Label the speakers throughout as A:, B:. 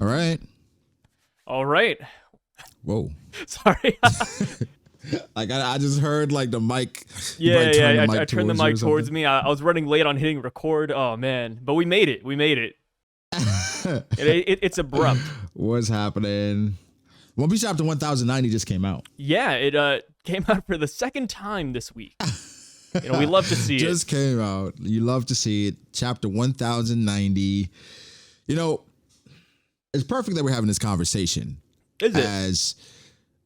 A: All right.
B: All right.
A: Whoa.
B: Sorry.
A: Like I just heard like the mic. You
B: Yeah,
A: probably turned the
B: yeah. I
A: mic
B: turned the
A: towards you or
B: mic towards
A: something.
B: me. I was running late on hitting record. Oh man, but we made it. We made it. It's abrupt.
A: What's happening? One Piece chapter 1090 just came out.
B: Yeah, it came out for the second time this week. We love to see
A: Just came out. You love to see it. Chapter 1090. You know, it's perfect that we're having this conversation
B: it. Is it?
A: as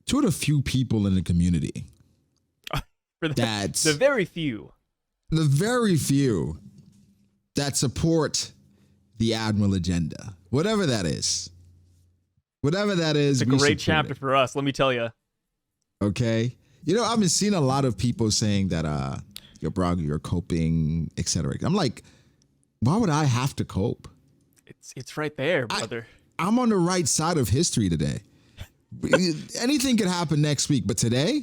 A: two of the few people in the community
B: For
A: that's
B: the very few.
A: the very few that support the Admiral agenda, whatever that is. Whatever that is,
B: It's a great chapter for us, let me tell you.
A: Okay. You know, I've been seeing a lot of people saying that you're Braga, you're coping, etc. I'm like, why would I have to cope?
B: It's right there, brother.
A: I'm on the right side of history today. Anything could happen next week, but today,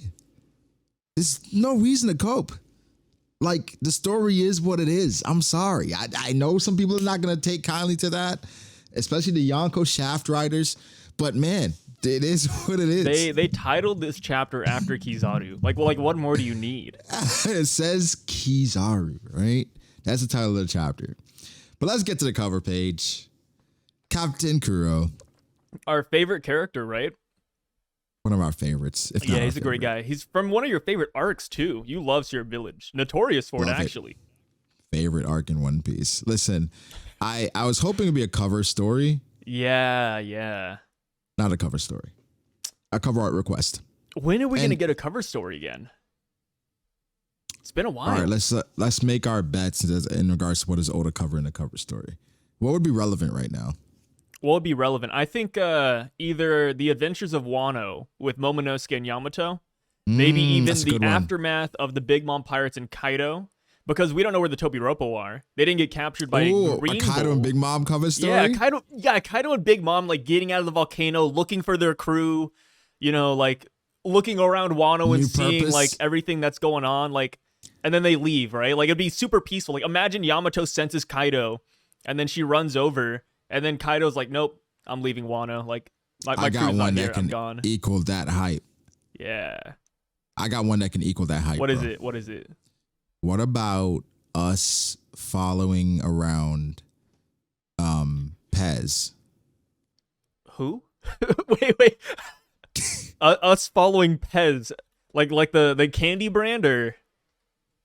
A: there's no reason to cope. Like, the story is what it is. I'm sorry. I know some people are not going to take kindly to that, especially the Yonko Shaft riders. But man, it is what it is.
B: They titled this chapter after Kizaru. Like what more do you need?
A: It says Kizaru, right? That's the title of the chapter. But let's get to the cover page. Captain Kuro.
B: Our favorite character, right?
A: One of our favorites. If not
B: Yeah,
A: our
B: he's a great
A: favorite.
B: guy. He's from one of your favorite arcs too. You love Seer Village. Notorious for
A: Love
B: it,
A: it.
B: actually.
A: Favorite arc in One Piece. Listen, I was hoping it'd be a cover story,
B: Yeah.
A: not a cover story. A cover art request.
B: When are we
A: And-
B: gonna get a cover story again? It's been a while.
A: All right, let's make our bets in regards to what is Oda covering the cover story. What would be relevant right now?
B: What would be relevant? I think either the Adventures of Wano with Momonosuke and Yamato, maybe even
A: that's a
B: the
A: good one.
B: aftermath of the Big Mom Pirates and Kaido, because we don't know where the Tobiropo are. They didn't get captured by
A: Ooh,
B: Green
A: a Kaido
B: Bull.
A: and Big Mom cover story?
B: Kaido and Big Mom like getting out of the volcano, looking for their crew, like looking around Wano and
A: New
B: seeing
A: purpose.
B: like everything that's going on, like, and then they leave, right? Like it'd be super peaceful. Like imagine Yamato senses Kaido, and then she runs over, and then Kaido's like, "Nope, I'm leaving Wano. Like my
A: I got
B: crew's not
A: one
B: here.
A: that
B: I'm
A: can
B: gone."
A: equal that hype.
B: Yeah.
A: I got one that can equal that hype.
B: What is
A: bro.
B: it? What is it?
A: What about us following around Pez?
B: Who? wait. Us following Pez, like the candy brand or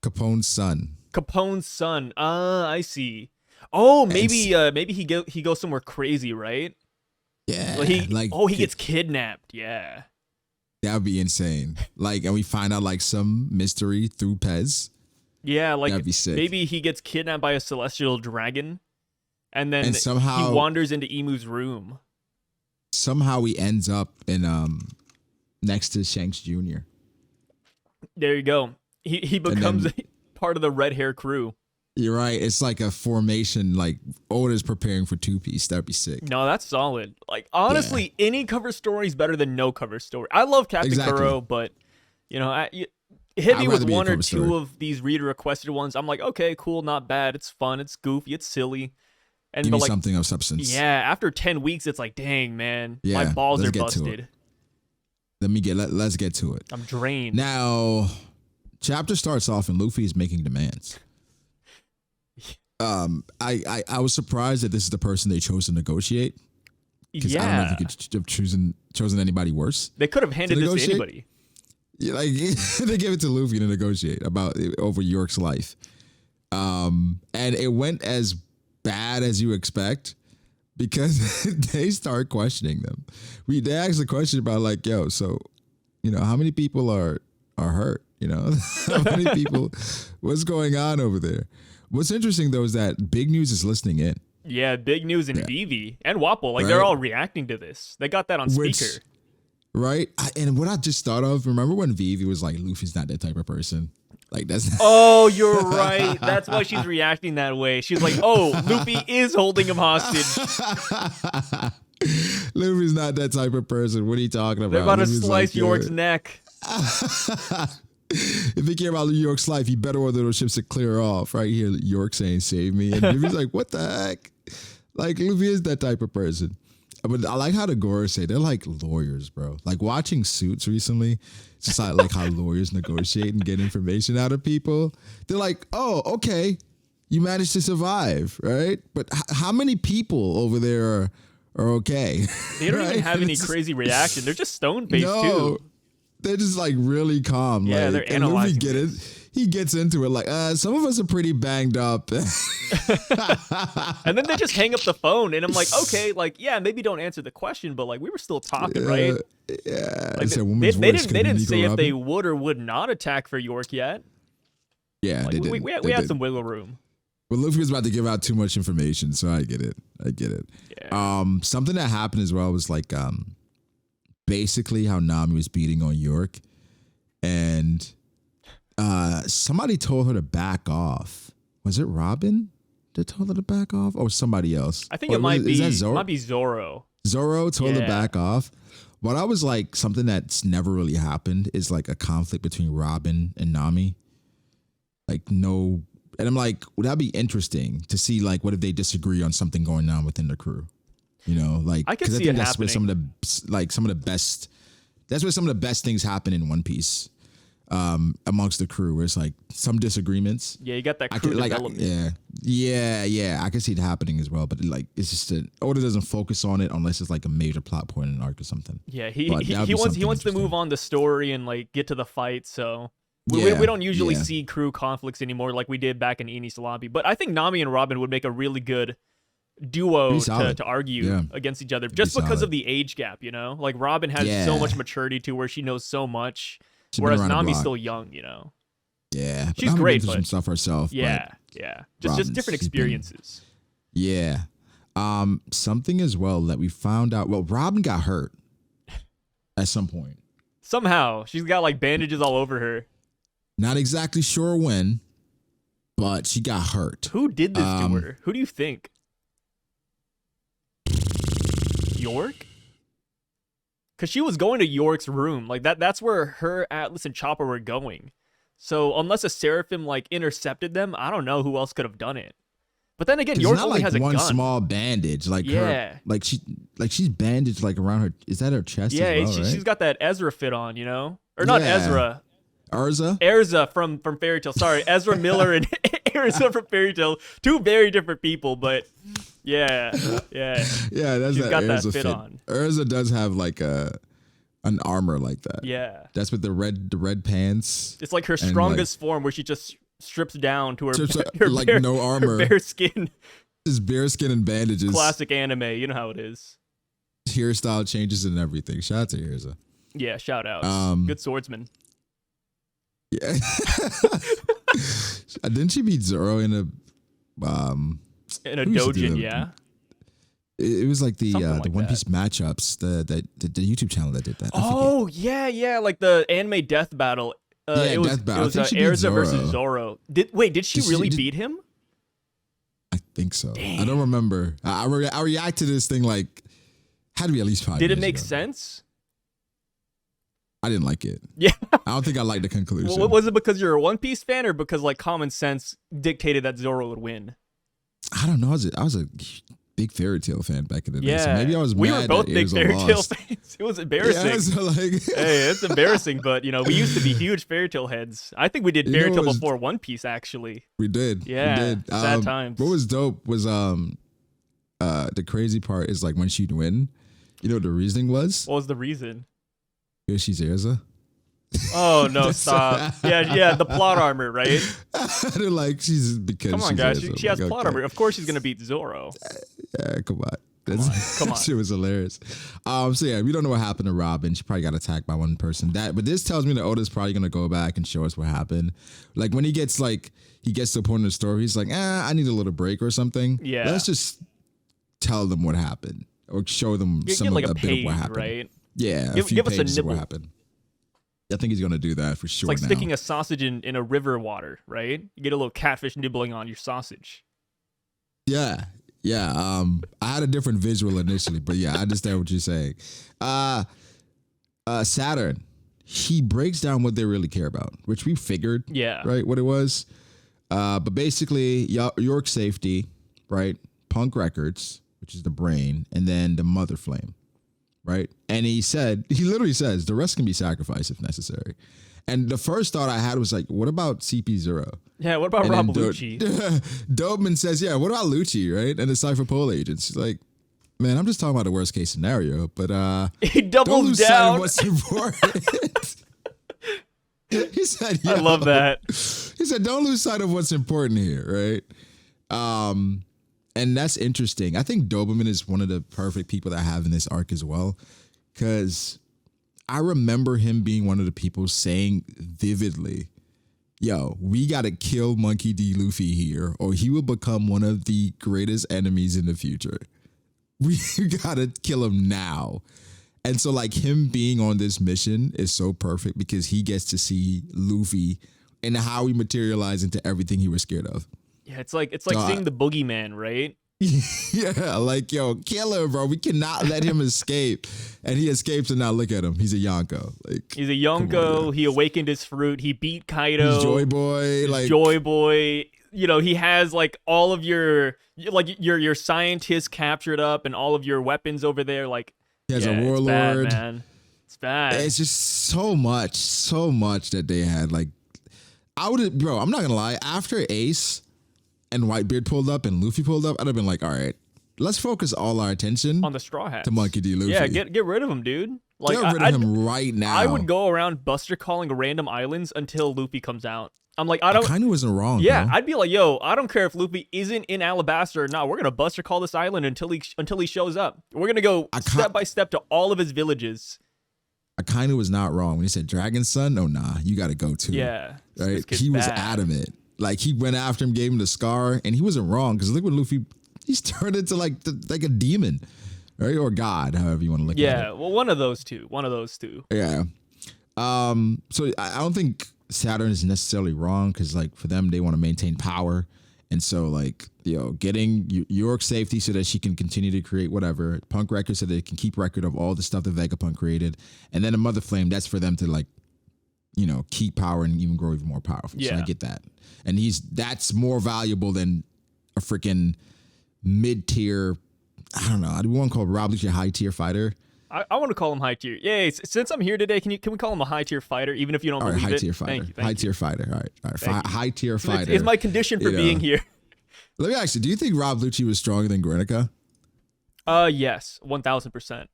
A: Capone's son.
B: Capone's son. I see. Oh, maybe he goes somewhere crazy, right?
A: Yeah.
B: Well, he gets kidnapped. Yeah.
A: That would be insane. Like, and we find out like some mystery through Pez.
B: Yeah, like
A: That'd be sick.
B: maybe he gets kidnapped by a celestial dragon, and then
A: And somehow
B: he wanders into Emu's room.
A: somehow he ends up in next to Shanks Jr.
B: There you go. He becomes
A: then-
B: part of the red hair crew.
A: You're right. It's like a formation. Like Oda's preparing for Two Piece. That'd be sick.
B: No, that's solid. Like honestly, any cover story is better than no cover story. I love Captain
A: Exactly.
B: Kuro, but hit me
A: I'd
B: with
A: rather be a
B: one or
A: cover
B: two
A: story.
B: of these reader requested ones. I'm like, okay, cool, not bad. It's fun. It's goofy. It's silly. And
A: Give
B: but
A: me
B: like,
A: something of substance.
B: yeah, after 10 weeks, it's like, dang man,
A: Yeah,
B: my balls
A: let's
B: are
A: get to
B: busted.
A: Let's get to it.
B: I'm drained.
A: Now, chapter starts off and Luffy is making demands. I was surprised that this is the person they chose to negotiate. Because I don't know if
B: Yeah,
A: you could have chosen anybody worse.
B: they could have handed this to
A: negotiate?
B: anybody.
A: Yeah, like they gave it to Luffy to negotiate about over York's life. And it went as bad as you expect because they start questioning them. They asked a question about like, yo, so how many people are hurt? How many people? What's going on over there? What's interesting though is that Big News is listening in.
B: Yeah, Big News and Vivi and Wapple, like they're
A: Right.
B: all reacting to this. They got that on speaker.
A: Right? And what I just thought of, remember when Vivi was like, Luffy's not that type of person? Like, that's
B: Oh, you're right. That's why she's reacting that way. She's like, oh, Luffy is holding him hostage.
A: Luffy's not that type of person. What are you talking about?
B: They're about to
A: Luffy's
B: slice
A: like, yo,
B: York's neck.
A: If you care about York's life, you better order those ships to clear off. Right here, York saying, save me. And Luffy's like, what the heck? Like, Luffy is that type of person. But I like how the Gores say they're like lawyers, bro. Like watching Suits recently, it's just like how lawyers negotiate and get information out of people. They're like, oh, okay, you managed to survive, right? But how many people over there are okay?
B: They don't
A: right?
B: even have any
A: It's
B: crazy reaction. They're just stone faced
A: no,
B: too.
A: they're just like really calm.
B: Yeah,
A: like,
B: they're
A: and Luffy
B: analyzing
A: get it. He gets into it like, some of us are pretty banged up.
B: And then they just hang up the phone, and I'm like, okay, like, yeah, maybe don't answer the question, but like we were still talking, right?
A: Yeah,
B: Like, they didn't say if they would or would not attack for York yet.
A: Yeah,
B: like,
A: they did.
B: We had some wiggle room.
A: Well, Luffy was about to give out too much information, so I get it.
B: Yeah.
A: Something that happened as well was like, basically how Nami was beating on York, and somebody told her to back off. Was it Robin that told her to back off, or somebody else?
B: I think it might be
A: Zoro?
B: might be Zoro.
A: Zoro told her to back off. What I was like, something that's never really happened is like a conflict between Robin and Nami. Like no, and I'm like, would that be interesting to see? Like, what if they disagree on something going on within the crew? You know, like
B: I could see it
A: that's
B: happening.
A: where some of the best. That's where some of the best things happen in One Piece. Amongst the crew, where it's like some disagreements.
B: Yeah, you got that crew development.
A: Yeah. I can see it happening as well, but it's just Oda doesn't focus on it unless it's like a major plot point in an arc or something.
B: Yeah, he wants to move on the story and like get to the fight. So we don't usually see crew conflicts anymore like we did back in Enies Lobby. But I think Nami and Robin would make a really good duo to argue against each other just because of the age gap. You know, like Robin has so much maturity to where she knows so much. Whereas Nami's still young, you know.
A: Yeah,
B: she's great, but
A: some stuff herself.
B: Yeah. Just different experiences.
A: Something as well that we found out. Well, Robin got hurt at some point.
B: Somehow she's got like bandages all over her.
A: Not exactly sure when, but she got hurt.
B: Who did this to her? Who do you think? York? Because she was going to York's room. Like that's where her, Atlas, and Chopper were going. So unless a Seraphim like intercepted them, I don't know who else could have done it. But then again, York only has a gun.
A: One small bandage, like her, like she's bandaged like around her. Is that her chest?
B: Yeah,
A: as well, right?
B: She's got that Ezra fit on, you know, or not Ezra. Erza from Fairy Tail. Sorry, Ezra Miller and Erza from Fairy Tail. Two very different people, but yeah.
A: That's
B: she's got that fit on.
A: Erza does have like an armor like that.
B: Yeah,
A: that's with the red pants.
B: It's like her strongest form, where she just strips down to her
A: like
B: bare,
A: no armor,
B: her bare skin.
A: Just bare skin and bandages.
B: Classic anime, you know how it is.
A: Hairstyle changes and everything. Shout out to Erza.
B: Yeah, shout out. Good swordsman.
A: Yeah. Didn't she beat Zoro in a
B: dojin? Yeah.
A: It was like the One Piece matchups, the YouTube channel that did that.
B: Oh yeah, like the anime death battle. It was Erza versus Zoro. Did she really beat him?
A: I think so.
B: Damn.
A: I don't remember. I react to this thing like had to be at least 5 years
B: Did it make
A: ago.
B: sense?
A: I didn't like it.
B: Yeah.
A: I don't think I liked the conclusion.
B: Well, was it because you're a One Piece fan, or because like common sense dictated that Zoro would win?
A: I don't know. I was a big Fairy Tail fan back in the day. So maybe I was mad.
B: We were both big Fairy Tail fans. It was embarrassing.
A: Yeah, so like,
B: hey, it's embarrassing, but you know, we used to be huge Fairy Tail heads. I think we did Fairy Tail before One Piece, actually.
A: We did.
B: Yeah.
A: We did.
B: Sad times.
A: What was dope was the crazy part is like when she'd win, you know what the reasoning was?
B: What was the reason?
A: Because she's Erza.
B: Oh no! Stop. Yeah. The plot armor, right?
A: They're like she's because.
B: Come on, guys. She has plot armor. Of course, she's gonna beat Zoro.
A: Yeah, come on.
B: Come on.
A: Shit was hilarious. So yeah, we don't know what happened to Robin. She probably got attacked by one person. But this tells me that Oda's probably gonna go back and show us what happened. Like when he gets to a point in the story, he's like, I need a little break or something.
B: Yeah.
A: Let's just tell them what happened or show them
B: Get
A: a
B: bit
A: of what happened.
B: Right?
A: Yeah.
B: Give us a nibble.
A: What happened. I think he's gonna do that for sure.
B: It's like sticking a sausage in a river water, right? You get a little catfish nibbling on your sausage.
A: Yeah. I had a different visual initially, but yeah, I understand what you're saying. Saturn, he breaks down what they really care about, which we figured.
B: Yeah.
A: Right. What it was. But basically, York safety, right? Punk Records, which is the brain, and then the mother flame, right? And he literally says, the rest can be sacrificed if necessary. And the first thought I had was like, what about CP0?
B: Yeah, what about Rob Lucci?
A: Doberman says, yeah, what about Lucci, right? And the Cypher Pole agents. He's like, man, I'm just talking about the worst case scenario, but
B: he doubles
A: don't lose
B: down.
A: Sight of what's important. He said,
B: I love that.
A: He said, don't lose sight of what's important here, right? And that's interesting. I think Doberman is one of the perfect people that I have in this arc as well, because I remember him being one of the people saying vividly, yo, we got to kill Monkey D. Luffy here, or he will become one of the greatest enemies in the future. We got to kill him now. And so, like, him being on this mission is so perfect because he gets to see Luffy and how he materialized into everything he was scared of.
B: Yeah, it's like seeing the boogeyman, right?
A: Yeah, like, yo, kill him, bro. We cannot let him escape. And he escapes, and now look at him. He's a Yonko. Like,
B: he's a Yonko. On, he awakened his fruit. He beat Kaido.
A: He's Joy Boy.
B: Like Joy Boy. You know, he has like all of your scientists captured up and all of your weapons over there. Like,
A: he has a warlord.
B: It's bad, man. It's bad.
A: It's just so much that they had. Like, bro, I'm not gonna lie. After Ace and Whitebeard pulled up and Luffy pulled up, I'd have been like, all right, let's focus all our attention
B: on the Straw Hats
A: to Monkey D. Luffy.
B: Yeah, get rid of him, dude. Like,
A: get rid of him right now.
B: I would go around buster calling random islands until Luffy comes out. I'm like,
A: I kind of wasn't wrong.
B: Yeah,
A: bro.
B: I'd be like, yo, I don't care if Luffy isn't in Alabasta or not. We're gonna buster call this island until he shows up. We're gonna go step by step to all of his villages.
A: I kind of was not wrong when he said Dragon Son. Oh nah, you got to go too.
B: Yeah,
A: right. He was adamant. Like, he went after him, gave him the scar, and he wasn't wrong because look what Luffy, he's turned into like a demon, right, or God, however you want to look at it.
B: Yeah, well, one of those two.
A: Yeah. So I don't think Saturn is necessarily wrong because, like, for them, they want to maintain power, and so, like, you know, getting York safety so that she can continue to create whatever Punk records so they can keep record of all the stuff that Vegapunk created, and then a Mother Flame, that's for them to, like, you know, keep power and even grow even more powerful. Yeah. So I get that. And that's more valuable than a freaking mid-tier, I don't know, I want to call Rob Lucci a high-tier fighter.
B: I want to call him high tier. Yeah, since I'm here today, can we call him a high tier fighter, even if you don't believe it?
A: High tier fighter. High tier fighter. All right. High tier fighter.
B: It's my condition for being here.
A: Let me ask you, do you think Rob Lucci was stronger than Guernica?
B: Yes, 1,000%.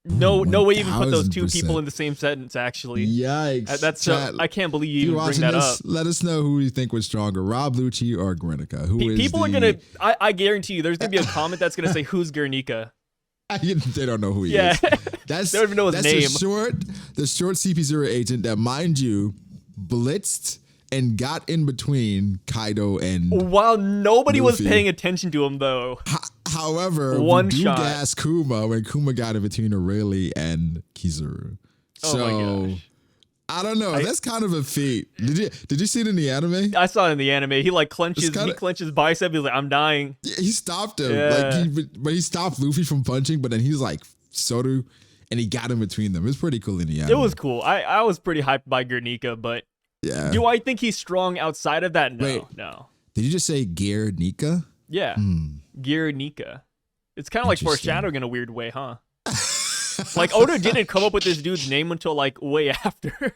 B: No way you can put those two people in the same sentence, actually.
A: Yikes.
B: That's I can't believe you even bring that up.
A: Let us know who you think was stronger, Rob Lucci or Guernica.
B: People are going to, I guarantee you, there's going to be a comment that's going to say, who's Guernica?
A: They don't know who he is. They
B: don't even know his name.
A: The short CP0 agent that, mind you, blitzed and got in between Kaido and
B: while nobody
A: Luffy.
B: Was paying attention to him, though.
A: However, we do gas Kuma when Kuma got in between Aurelie and Kizaru. So,
B: oh my gosh.
A: I don't know. That's kind of a feat. Did you see it in the anime?
B: I saw it in the anime. He like clenches bicep. He's like, I'm dying.
A: Yeah, he stopped him. Yeah. But he stopped Luffy from punching, but then he was like, Soru, and he got in between them. It was pretty cool in the anime.
B: It was cool. I was pretty hyped by Guernica, but yeah. Do I think he's strong outside of that? No.
A: Wait,
B: no.
A: Did you just say Guernica?
B: Yeah. Guernica. It's kind of like foreshadowing in a weird way, huh? Like, Oda didn't come up with this dude's name until like way after.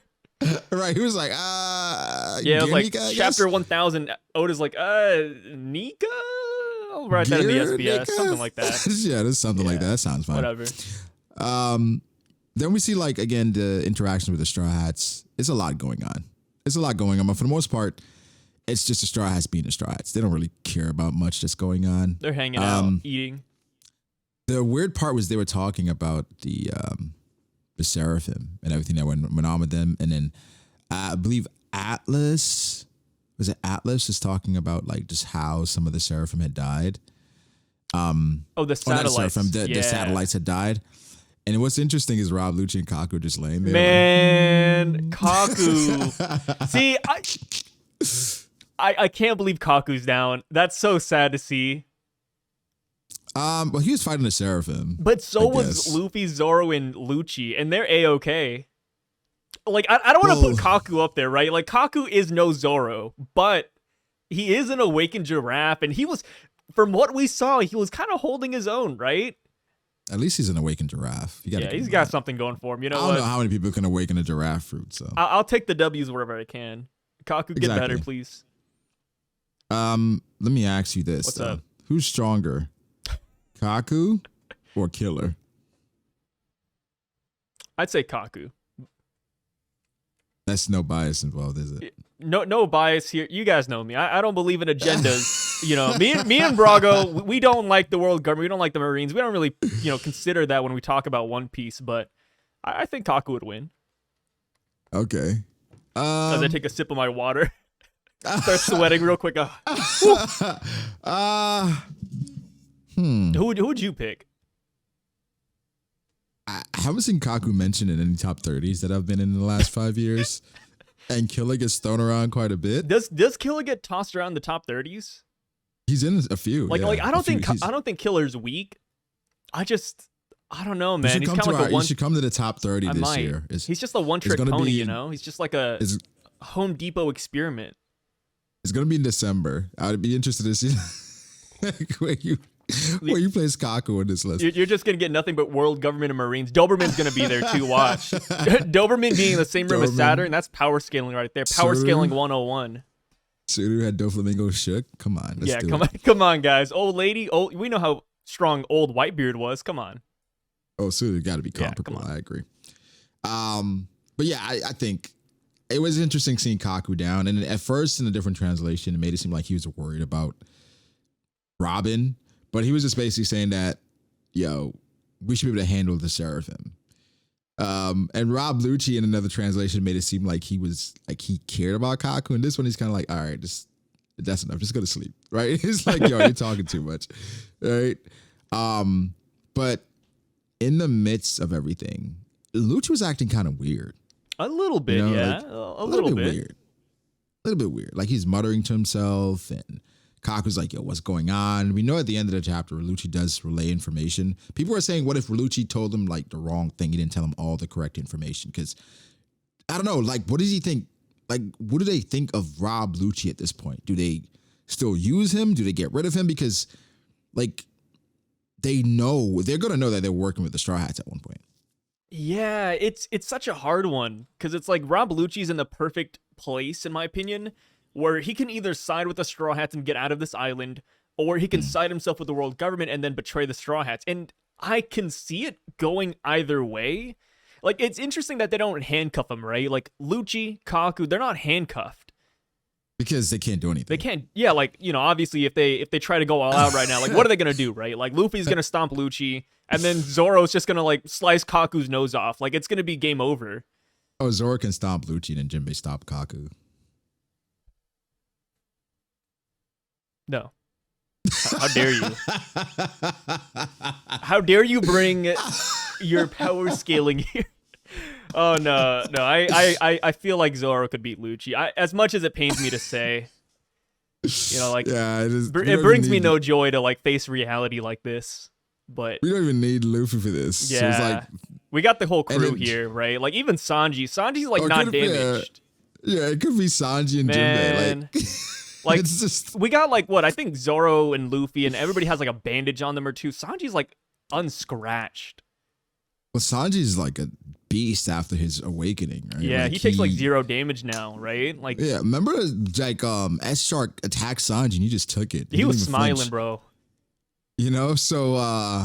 A: Right, he was like,
B: yeah, it was like chapter 1000. Oda's like, Nika? I'll write that in the SBS, something like that.
A: Yeah, there's something like that. That sounds fine.
B: Whatever.
A: Then we see, like, again, the interaction with the Straw Hats. It's a lot going on. But for the most part, it's just the Straw Hats being the Straw Hats. They don't really care about much that's going on.
B: They're hanging out, eating.
A: The weird part was they were talking about the Seraphim and everything that went on with them. And then I believe Atlas is talking about, like, just how some of the Seraphim had died.
B: The satellites.
A: The satellites had died. And what's interesting is Rob Lucci and Kaku just laying there.
B: Man, Kaku. See, I can't believe Kaku's down. That's so sad to see.
A: Well, he was fighting the Seraphim.
B: But so was Luffy, Zoro, and Lucci, and they're A-okay. Like, I don't want to put Kaku up there, right? Like, Kaku is no Zoro, but he is an awakened giraffe, and he was... from what we saw, he was kind of holding his own, right?
A: At least he's an awakened giraffe.
B: He's got something going for him. You know,
A: I don't know how many people can awaken a giraffe fruit. So
B: I'll take the W's wherever I can. Kaku, get better, please.
A: Let me ask you this.
B: What's up?
A: Who's stronger, Kaku or Killer?
B: I'd say Kaku.
A: That's no bias involved, is it?
B: No bias here. You guys know me. I don't believe in agendas. You know, me and Brago, we don't like the world government. We don't like the Marines. We don't really, consider that when we talk about One Piece. But I think Kaku would win.
A: Okay.
B: As I take a sip of my water, start sweating real quick. Who would you pick?
A: I haven't seen Kaku mentioned in any top 30s that I've been in the last 5 years. And Killer gets thrown around quite a bit.
B: Does Killer get tossed around the top 30s?
A: He's in a few.
B: Like I don't think Killer's weak. I don't know, man. He's kind of like
A: you should come to the top 30 this year.
B: He's just a one-trick pony, He's just like a Home Depot experiment.
A: It's gonna be in December. I'd be interested to see where you place Kaku in this list.
B: You're just gonna get nothing but world government and Marines. Doberman's gonna be there too. Watch. Doberman being in the same room as Saturn. That's power scaling right there. Power scaling 101.
A: Suru had Doflamingo shook. Come on.
B: Come on, guys. Old lady. We know how strong old Whitebeard was. Come on.
A: Oh, Suru got to be comparable. I agree. But yeah, I think it was interesting seeing Kaku down. And at first, in a different translation, it made it seem like he was worried about Robin. But he was just basically saying that, we should be able to handle the Seraphim. And Rob Lucci in another translation made it seem like he cared about Kaku. And this one, he's kind of like, all right, that's enough. Just go to sleep, right? It's like, you're talking too much, right? But in the midst of everything, Lucci was acting kind of weird.
B: A little bit, yeah. A little bit
A: weird. A little bit weird. Like he's muttering to himself and Kaku's like, what's going on? We know at the end of the chapter, Lucci does relay information. People are saying, what if Lucci told him like the wrong thing? He didn't tell him all the correct information. Because I don't know, like, what does he think? Like, what do they think of Rob Lucci at this point? Do they still use him? Do they get rid of him? Because like, they're going to know that they're working with the Straw Hats at one point.
B: Yeah, it's such a hard one because it's like Rob Lucci's in the perfect place, in my opinion, where he can either side with the Straw Hats and get out of this island, or he can side himself with the world government and then betray the Straw Hats. And I can see it going either way. Like, it's interesting that they don't handcuff him, right? Like, Lucci, Kaku, they're not handcuffed.
A: Because they can't do anything.
B: They can't, obviously if they try to go all out right now, like, what are they going to do, right? Like, Luffy's going to stomp Lucci, and then Zoro's just going to, like, slice Kaku's nose off. Like, it's going to be game over.
A: Oh, Zoro can stomp Lucci and then Jinbei stomp Kaku.
B: No. How dare you? How dare you bring your power scaling here? Oh no. I feel like Zoro could beat Lucci. As much as it pains me to say, it brings me no joy to like face reality like this. But
A: we don't even need Luffy for this.
B: Yeah,
A: so it's like,
B: we got the whole crew here, right? Like even Sanji's like not damaged.
A: It could be Sanji and Jinbei.
B: Like,
A: it's just,
B: we got like what I think Zoro and Luffy and everybody has like a bandage on them or two. Sanji's like unscratched.
A: Well, Sanji's like a beast after his awakening, right?
B: Yeah,
A: like
B: he takes like 0 damage now, right? Like,
A: yeah, remember like S Shark attacked Sanji and you just took it.
B: He was smiling, bro.
A: So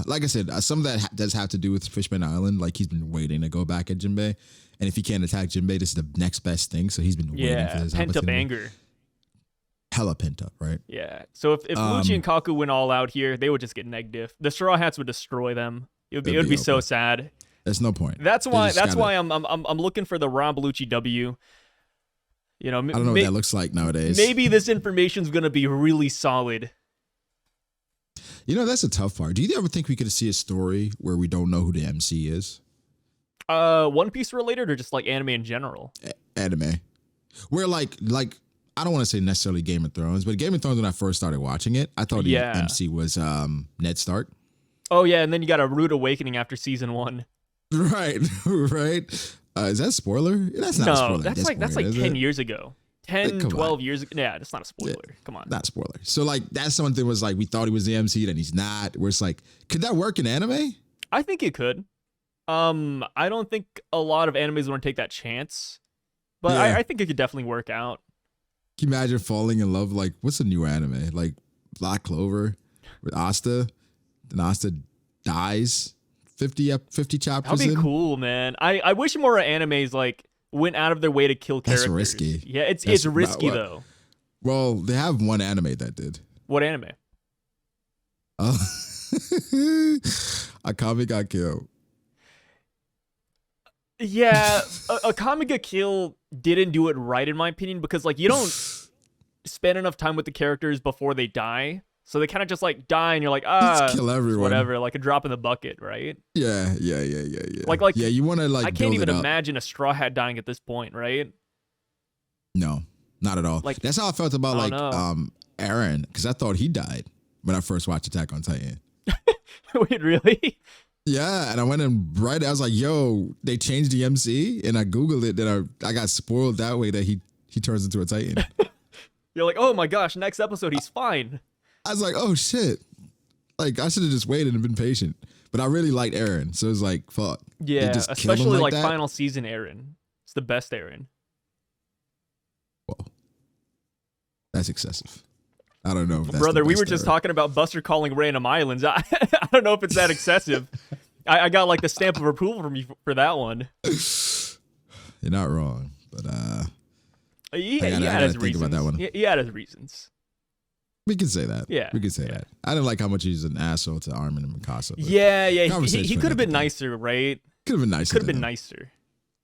A: like I said, some of that does have to do with Fishman Island. Like he's been waiting to go back at Jinbei, and if he can't attack Jinbei, this is the next best thing. So he's been waiting for this
B: pent up
A: opportunity.
B: Anger.
A: Hella pent up, right?
B: Yeah. So if Lucci and Kaku went all out here, they would just get negative. The Straw Hats would destroy them. It would be so sad.
A: There's no point.
B: That's why I'm looking for the Rob Lucci W. I don't
A: know what that looks like nowadays.
B: Maybe this information's gonna be really solid.
A: That's a tough part. Do you ever think we could see a story where we don't know who the MC is?
B: One Piece related or just like anime in general?
A: Anime. Where like I don't want to say necessarily Game of Thrones, but Game of Thrones, when I first started watching it, I thought the MC was Ned Stark.
B: Oh, yeah, and then you got a rude awakening after season 1.
A: Right. Is that a spoiler? That's not a spoiler.
B: That's like 10 years ago. 10, 12 years ago. Yeah, that's not a spoiler. Yeah, come on.
A: Not spoiler. So like that's something was like we thought he was the MC, then he's not. Where it's like, could that work in anime?
B: I think it could. I don't think a lot of animes want to take that chance, but yeah. I think it could definitely work out.
A: Can you imagine falling in love? Like, what's a new anime? Like Black Clover with Asta. Then Asta dies 50 chapters
B: That'd be cool, man. I wish more animes like went out of their way to kill characters.
A: That's risky.
B: Yeah, it's risky though.
A: Well, they have one anime that did.
B: What anime?
A: Akame got killed.
B: Yeah, Akame got killed didn't do it right in my opinion, because like you don't spend enough time with the characters before they die. So they kind of just like die and you're like,
A: just kill everyone.
B: Whatever, like a drop in the bucket, right?
A: Yeah.
B: Like
A: yeah, you want to like
B: I can't even imagine a Straw Hat dying at this point, right?
A: No, not at all. Like that's how I felt about like Eren, because I thought he died when I first watched Attack on Titan.
B: Wait, really?
A: Yeah, and I went and I was like, yo, they changed the MC, and I Googled it, then I got spoiled that way that he turns into a Titan.
B: You're like, oh my gosh, next episode he's fine.
A: I was like, oh shit. Like I should have just waited and been patient. But I really liked Eren, so it was like, fuck.
B: Yeah, especially like final season Eren. It's the best Eren.
A: Whoa. That's excessive. I don't know if that's
B: brother, we were just talking about Buster calling random islands. I don't know if it's that excessive. I got like the stamp of approval from you for that one.
A: You're not wrong, but
B: he had his reasons.
A: About that one.
B: He had his reasons.
A: We can say that.
B: Yeah,
A: we can say that. I didn't like how much he's an asshole to Armin and Mikasa.
B: Yeah. He could have been nicer, right?
A: Could have been nicer.
B: Could have been nicer,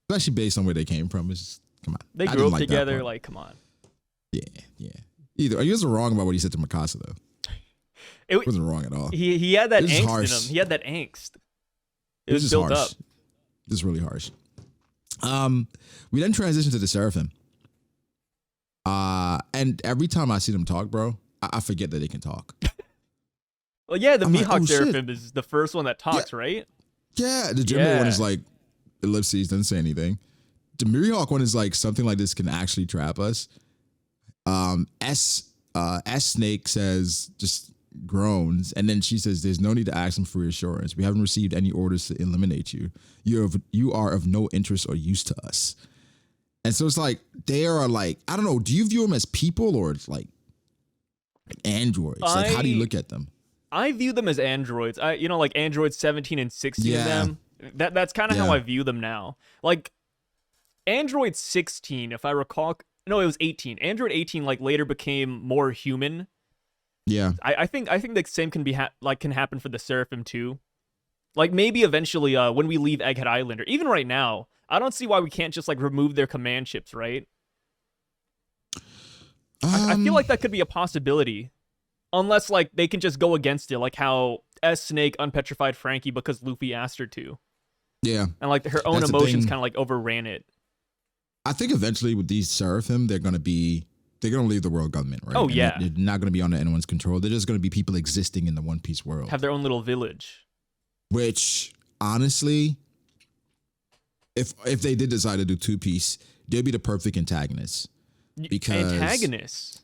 A: especially based on where they came from. It's just, come on.
B: They grew up together. Like, come on.
A: Yeah. Either he wasn't wrong about what he said to Mikasa though. It wasn't wrong at all.
B: He had that angst in him. He had that angst. It was built up.
A: This is really harsh. We then transition to the Seraphim. And every time I see them talk, bro, I forget that they can talk.
B: Well, yeah, the Mihawk Seraphim is the first one that talks, right?
A: Yeah, the Jimbo one is like ellipses, doesn't say anything. The Mihawk one is like something like this can actually trap us. S Snake says just groans, and then she says, "There's no need to ask him for reassurance. We haven't received any orders to eliminate you. You are of no interest or use to us." And so it's like they are like, I don't know. Do you view them as people or it's like androids? Like, how do you look at them?
B: I view them as androids. Like androids 17 and 16 of them. That's kind of how I view them now. Like Android 16, if I recall. No, it was 18. Android 18 like later became more human.
A: Yeah.
B: I think the same can can happen for the Seraphim too. Like maybe eventually when we leave Egghead Island, or even right now, I don't see why we can't just like remove their command chips, right? I feel like that could be a possibility. Unless like they can just go against it, like how S Snake unpetrified Frankie because Luffy asked her to.
A: Yeah.
B: And like her own emotions kind of like overran it.
A: I think eventually with these Seraphim, they're gonna leave the world government, right?
B: Oh, yeah.
A: They're not gonna be under anyone's control. They're just gonna be people existing in the One Piece world.
B: Have their own little village.
A: Which, honestly, if they did decide to do Two Piece, they'd be the perfect antagonists.
B: Antagonists?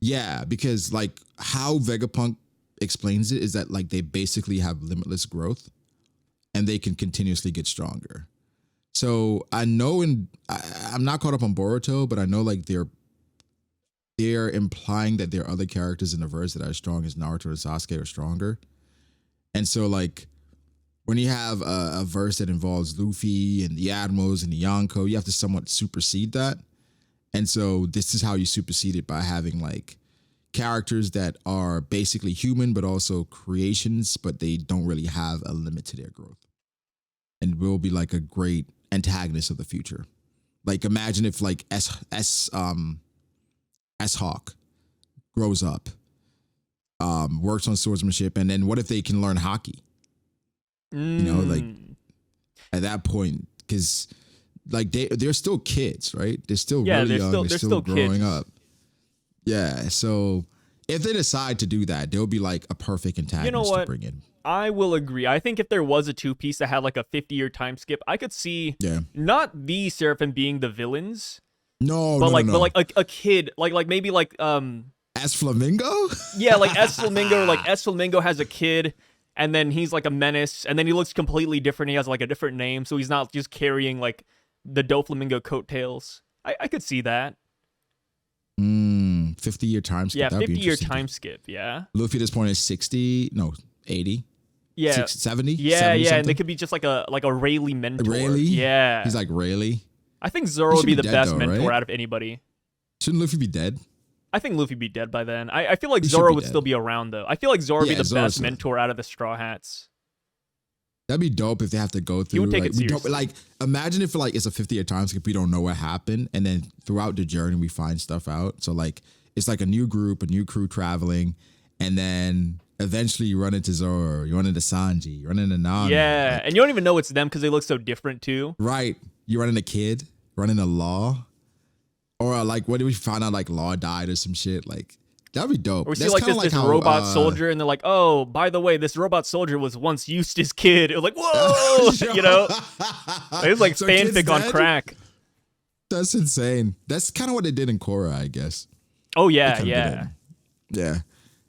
A: Yeah, because like how Vegapunk explains it is that like they basically have limitless growth and they can continuously get stronger. So I know I'm not caught up on Boruto, but I know like they're implying that there are other characters in the verse that are as strong as Naruto and Sasuke or stronger. And so like when you have a verse that involves Luffy and the Admirals and the Yonko, you have to somewhat supersede that. And so this is how you supersede it, by having like characters that are basically human, but also creations, but they don't really have a limit to their growth. And will be like a great antagonist of the future. Like imagine if like S Hawk grows up, works on swordsmanship, and then what if they can learn hockey? You know, like at that point, because like they're still kids, right? They're still really young. They're still growing kids. Up. Yeah. So if they decide to do that, they'll be like a perfect antagonist to bring in.
B: I will agree. I think if there was a Two Piece that had like a 50-year time skip, I could see not the Seraphim being the villains,
A: No,
B: but
A: no,
B: like
A: no,
B: but
A: no.
B: like a kid, like maybe like
A: As Flamingo?
B: yeah, like S Flamingo, like S Flamingo has a kid, and then he's like a menace, and then he looks completely different. He has like a different name, so he's not just carrying like the Doflamingo coattails. I could see that.
A: 50-year time skip.
B: Yeah,
A: That'd be
B: 50-year
A: interesting.
B: time skip. Yeah.
A: Luffy at this point is 60, no, 80.
B: Yeah.
A: 60, 70?
B: Yeah,
A: 70
B: yeah,
A: something?
B: and they could be just like a Rayleigh mentor.
A: Rayleigh?
B: Yeah.
A: He's like Rayleigh.
B: I think Zoro would be the
A: dead,
B: best
A: though,
B: mentor
A: right?
B: out of anybody.
A: Shouldn't Luffy be dead?
B: I think Luffy would be dead by then. I feel like
A: He should
B: Zoro
A: be
B: would
A: dead.
B: still be around though. I feel like Zoro would be the
A: Zoro's
B: best
A: still-
B: mentor out of the Straw Hats.
A: That'd be dope if they have to go through.
B: would take
A: like,
B: it seriously.
A: like, imagine if like it's a 50-year time skip, we don't know what happened, and then throughout the journey we find stuff out. So like it's like a new group, a new crew traveling, and then eventually you run into Zoro, you run into Sanji, you run into Nami.
B: Yeah,
A: like,
B: and you don't even know it's them because they look so different too.
A: right. You run into Kid, run into Law, or like what if we find out like Law died or some shit? Like that'd be dope.
B: Or we see
A: That's
B: like
A: kinda
B: this
A: how,
B: robot soldier, and they're like, "Oh, by the way, this robot soldier was once Eustace Kid." It was like, "Whoa," you know? It was like
A: So Kid's
B: fanfic on
A: dead?
B: crack.
A: That's insane. That's kind of what they did in Korra, I guess.
B: Oh yeah,
A: Kinda
B: yeah.
A: did. Yeah.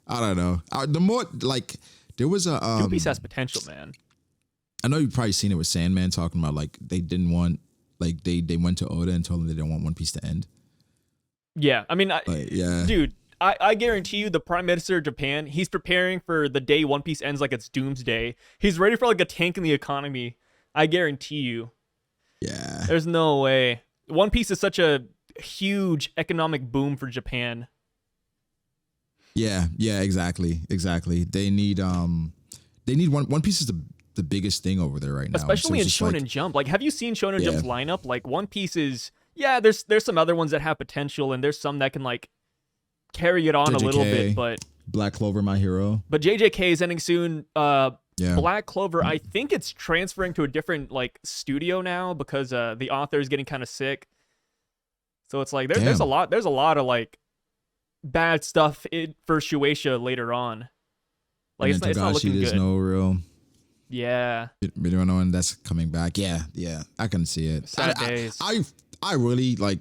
A: I don't know. The more like there was a
B: One Piece has potential, man.
A: I know you've probably seen it with Sandman talking about like they didn't want like they went to Oda and told him they didn't want One Piece to end.
B: Yeah, I mean,
A: Like, yeah.
B: dude, I guarantee you, the Prime Minister of Japan, he's preparing for the day One Piece ends, like it's doomsday. He's ready for like a tank in the economy. I guarantee you.
A: Yeah.
B: There's no way. One Piece is such a huge economic boom for Japan.
A: Yeah, exactly. They need One Piece is the biggest thing over there right now.
B: Especially
A: So
B: in
A: it's just
B: Shonen Jump. Like, have you seen Shonen
A: Yeah.
B: Jump's lineup? Like, One Piece is, yeah, there's some other ones that have potential, and there's some that can like carry it on a little bit, but
A: Black Clover, My Hero.
B: JJK is ending soon.
A: Yeah.
B: Black Clover, I think it's transferring to a different like studio now because the author is getting kind of sick. So it's like there's a lot of like bad stuff for Shueisha later on. Like
A: And
B: it's
A: then
B: not
A: Togashi,
B: looking
A: there's
B: good.
A: no real
B: Yeah.
A: video knowing that's coming back. Yeah, I can see it.
B: Sad days.
A: I really like,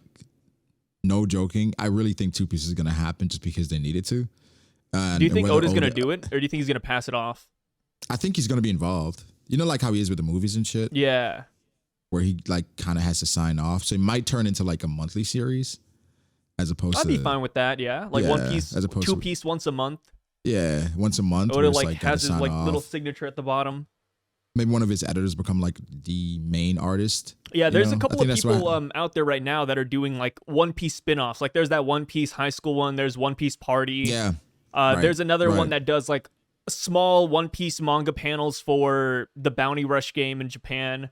A: no joking, I really think Two Piece is gonna happen just because they needed to.
B: Do you think Oda's gonna do it, or do you think he's gonna pass it off?
A: I think he's gonna be involved. You know, like how he is with the movies and shit,
B: Yeah.
A: where he like kind of has to sign off. So it might turn into like a monthly series, as opposed
B: I'd
A: to
B: be fine with that. Yeah, like
A: Yeah,
B: One Piece,
A: as opposed
B: Two
A: to-
B: Piece once a month.
A: yeah, once a month.
B: Oda
A: where it's,
B: like
A: gotta
B: has his
A: sign
B: like
A: off.
B: little signature at the bottom.
A: Maybe one of his editors become like the main artist.
B: Yeah, there's
A: know?
B: a couple
A: I
B: of
A: think that's
B: people
A: what-
B: out there right now that are doing like One Piece spin-offs. Like there's that One Piece high school one, there's One Piece Party.
A: Yeah, right,
B: There's another one
A: right.
B: that does like small One Piece manga panels for the Bounty Rush game in Japan.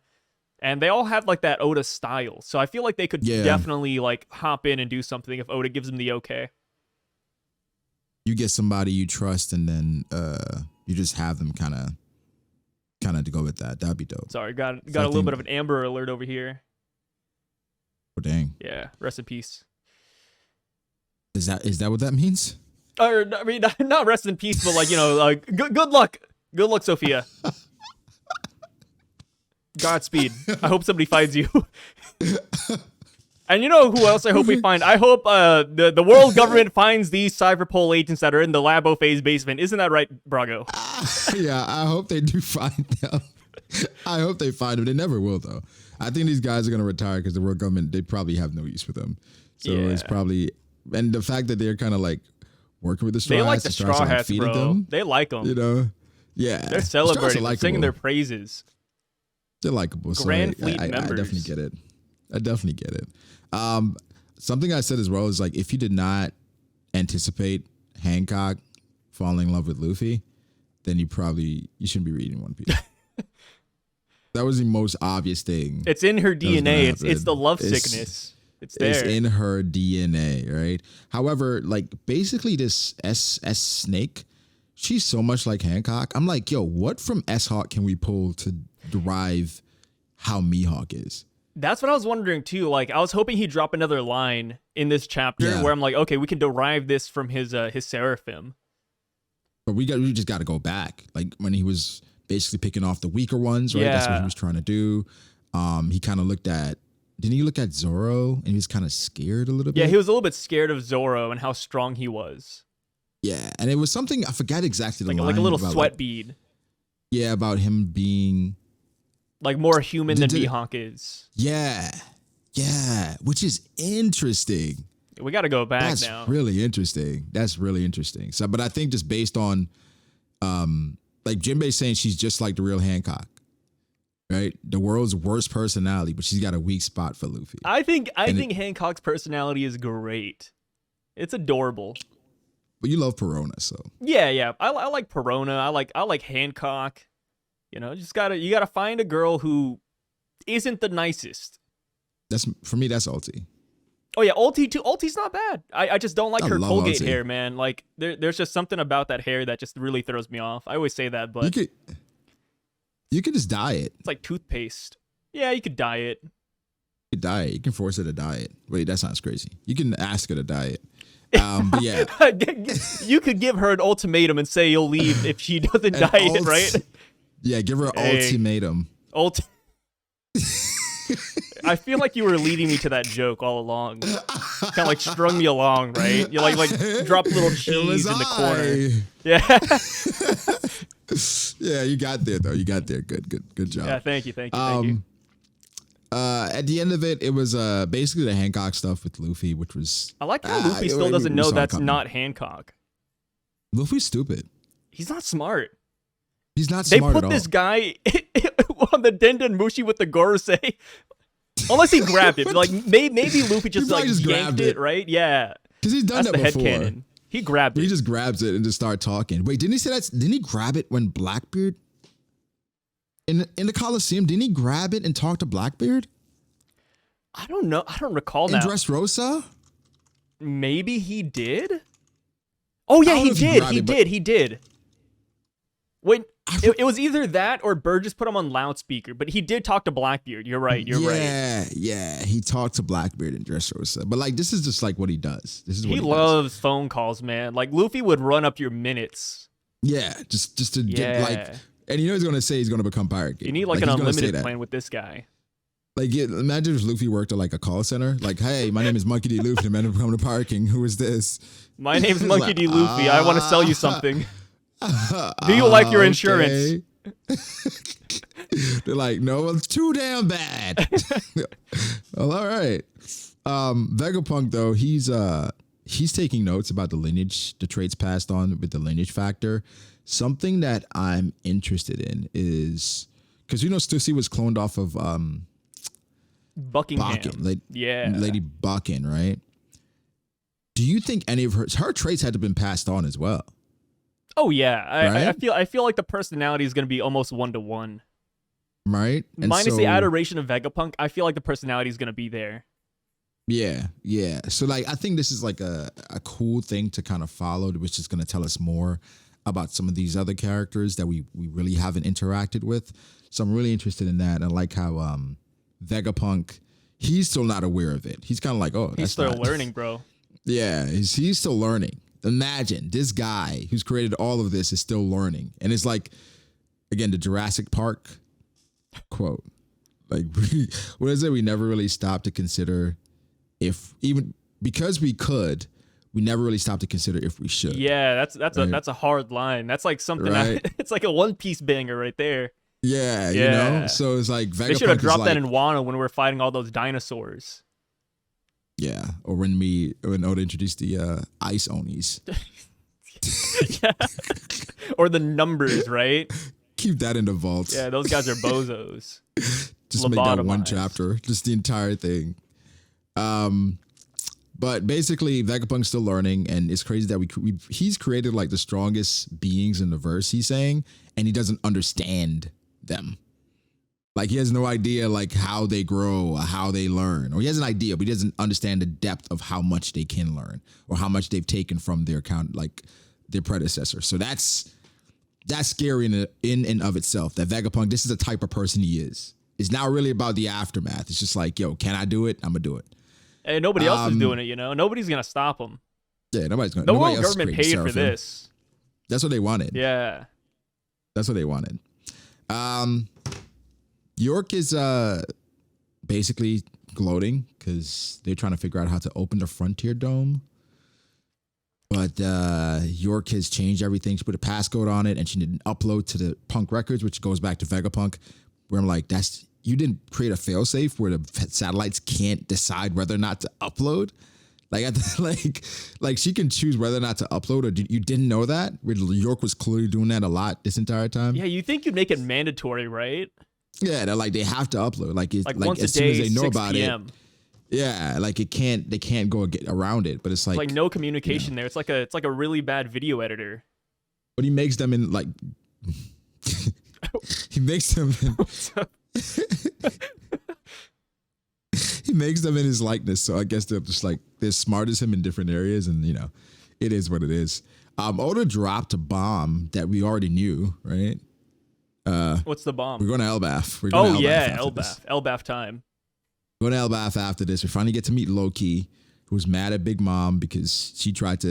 B: And they all have like that Oda style. So I feel like they could
A: Yeah.
B: definitely like hop in and do something if Oda gives them the okay.
A: you get somebody you trust, and then you just have them kind of to go with that. That'd be dope.
B: Sorry, got a
A: I
B: little
A: think-
B: bit of an Amber Alert over here.
A: Oh, dang,
B: Yeah, rest in peace.
A: is that what that means?
B: Or I mean, not rest in peace, but like good luck, Sophia. Godspeed. I hope somebody finds you. And you know who else I hope we find? I hope the world government finds these Cyberpol agents that are in the Labo Phase basement. Isn't that right, Brago?
A: Yeah, I hope they do find them. I hope they find them. They never will, though. I think these guys are gonna retire because the world government, they probably have no use for them. So it's
B: Yeah.
A: probably, and the fact that they're kind of like working with the Straw
B: They
A: Hats,
B: like the Straw
A: like,
B: Hats,
A: feeding
B: bro.
A: them,
B: They like them.
A: you know, yeah,
B: They're
A: The Straw Hats are
B: celebrating, them, singing
A: likable.
B: their praises.
A: They're likable. So
B: Grand Fleet
A: I
B: members.
A: definitely get it. I definitely get it. Something I said as well is like, if you did not anticipate Hancock falling in love with Luffy, then you shouldn't be reading One Piece. That was the most obvious thing.
B: It's in her
A: was gonna
B: DNA. It's
A: happen.
B: the love
A: It's-
B: sickness. It's there.
A: It's in her DNA, right? However, like basically this S Snake, she's so much like Hancock. I'm like, yo, what from S Hawk can we pull to derive how Mihawk is?
B: That's what I was wondering too. Like, I was hoping he'd drop another line in this chapter
A: Yeah.
B: where I'm like, okay, we can derive this from his Seraphim.
A: But we just got to go back, like when he was basically picking off the weaker ones, right? That's what
B: Yeah.
A: he was trying to do. He kind of looked at didn't he look at Zoro and he was kind of scared a little bit?
B: Yeah, he was a little bit scared of Zoro and how strong he was.
A: Yeah, and it was something, I forgot exactly the line.
B: Like a little
A: about,
B: sweat bead.
A: Yeah, about him being
B: like more human than Mihawk is.
A: Yeah, which is interesting.
B: We got to go back now.
A: That's really interesting. So, but I think just based on, like Jinbei's saying, she's just like the real Hancock, right? The world's worst personality, but she's got a weak spot for Luffy.
B: I think Hancock's personality is great. It's adorable.
A: But you love Perona, so
B: yeah. I like Perona. I like Hancock. You know, you gotta find a girl who isn't the nicest. For me. That's Ulti. Oh yeah, Ulti too. Ulti's not bad. I just don't like her Colgate
A: Ulti.
B: hair, man. Like there's just something about that hair that just really throws me off. I always say that, but
A: you could just dye it.
B: It's like toothpaste. Yeah, you could dye it.
A: You could dye it. You can force her to dye it. Wait, that sounds crazy. You can ask her to dye it. But yeah,
B: you could give her an ultimatum and say you'll leave if she doesn't dye it, right?
A: Yeah, give her an ultimatum.
B: I feel like you were leading me to that joke all along. Kind of like strung me along, right? You like drop a little cheese in the corner. Yeah.
A: Yeah, you got there though. You got there. Good job.
B: Yeah, thank you.
A: At the end of it, it was basically the Hancock stuff with Luffy, which was
B: I like how Luffy still doesn't know that's not Hancock.
A: Luffy's stupid.
B: He's not smart.
A: He's not smart at all.
B: They put this guy on the Denden Mushi with the Gorosei. Unless he grabbed it. Like maybe Luffy just yanked it, right? Yeah.
A: Because he's done that before.
B: Headcanon. He grabbed it.
A: He just grabs it and just start talking. Wait, didn't he say that? Didn't he grab it when Blackbeard in the Coliseum? Didn't he grab it and talk to Blackbeard?
B: I don't know. I don't recall now.
A: In Dressrosa?
B: Maybe he did. Oh yeah, he did. When it was either that or Burgess put him on loudspeaker, but he did talk to Blackbeard. You're right.
A: Yeah. He talked to Blackbeard in Dressrosa, but like this is just like what he does. This is what he
B: loves phone calls, man. Like Luffy would run up your minutes.
A: Yeah, just to get like, and you know he's gonna say he's gonna become pirate.
B: You need like an unlimited plan with this guy.
A: Like, imagine if Luffy worked at like a call center. Like, hey, my name is Monkey D. Luffy. I'm going to become the Pirate King. Who is this?
B: My name's Monkey D. Luffy. I want to sell you something. Do you like your insurance?
A: They're like, no, it's too damn bad. Well, all right. Vegapunk though, he's taking notes about the lineage, the traits passed on with the lineage factor. Something that I'm interested in is because Stussy was cloned off of
B: Buckingham.
A: Lady Buckin, right? Do you think any of her traits had to been passed on as well?
B: Oh yeah, I feel like the personality is going to be almost 1-to-1.
A: Right?
B: And minus the adoration of Vegapunk, I feel like the personality is going to be there.
A: Yeah. So like I think this is like a cool thing to kind of follow, which is going to tell us more about some of these other characters that we really haven't interacted with. So I'm really interested in that. And I like how Vegapunk, he's still not aware of it. He's kind of like, oh,
B: he's still learning, bro.
A: Yeah, he's still learning. Imagine this guy who's created all of this is still learning. And it's like, again, the Jurassic Park quote. Like, what is it? We never really stopped to consider if, even because we could, we never really stopped to consider if we should.
B: Yeah, that's a hard line. That's like something it's like a One Piece banger right there.
A: Yeah, you know? So it's like Vegapunk,
B: they should have dropped that in Wano when we were fighting all those dinosaurs.
A: Yeah, or when Oda introduced the ice Onis.
B: Yeah. Or the numbers, right?
A: Keep that in the vault.
B: Yeah, those guys are bozos.
A: Just make that one chapter, just the entire thing. But basically, Vegapunk's still learning, and it's crazy that he's created like the strongest beings in the verse, he's saying, and he doesn't understand them. Like, he has no idea like how they grow or how they learn, or he has an idea, but he doesn't understand the depth of how much they can learn or how much they've taken from their their predecessor. So that's scary in and of itself, that Vegapunk, this is the type of person he is. It's not really about the aftermath. It's just like, yo, can I do it? I'm gonna do it.
B: And nobody else is doing it, you know? Nobody's going to stop him.
A: Yeah, nobody's going
B: to.
A: The
B: world government paid for this.
A: That's what they wanted.
B: Yeah.
A: That's what they wanted. York is basically gloating because they're trying to figure out how to open the Frontier Dome. But York has changed everything. She put a passcode on it, and she didn't upload to the Punk Records, which goes back to Vegapunk, where I'm like, you didn't create a failsafe where the satellites can't decide whether or not to upload. Like she can choose whether or not to upload, or you didn't know that? Where York was clearly doing that a lot this entire time.
B: Yeah, you think you'd make it mandatory, right?
A: Yeah, they're like, they have to upload. Like
B: once
A: as
B: a day,
A: soon as they know
B: 6
A: about
B: p.m.
A: it. Yeah, like they can't go get around it. But it's like
B: no communication there. It's like a really bad video editor.
A: But he makes them in like he makes them in, he makes them in his likeness. So I guess they're just like they're smart as him in different areas, and it is what it is. Oda dropped a bomb that we already knew, right?
B: What's the bomb?
A: We're going to Elbaf.
B: Elbaf time.
A: Go to Elbaf after this. We finally get to meet Loki, who's mad at Big Mom because she kind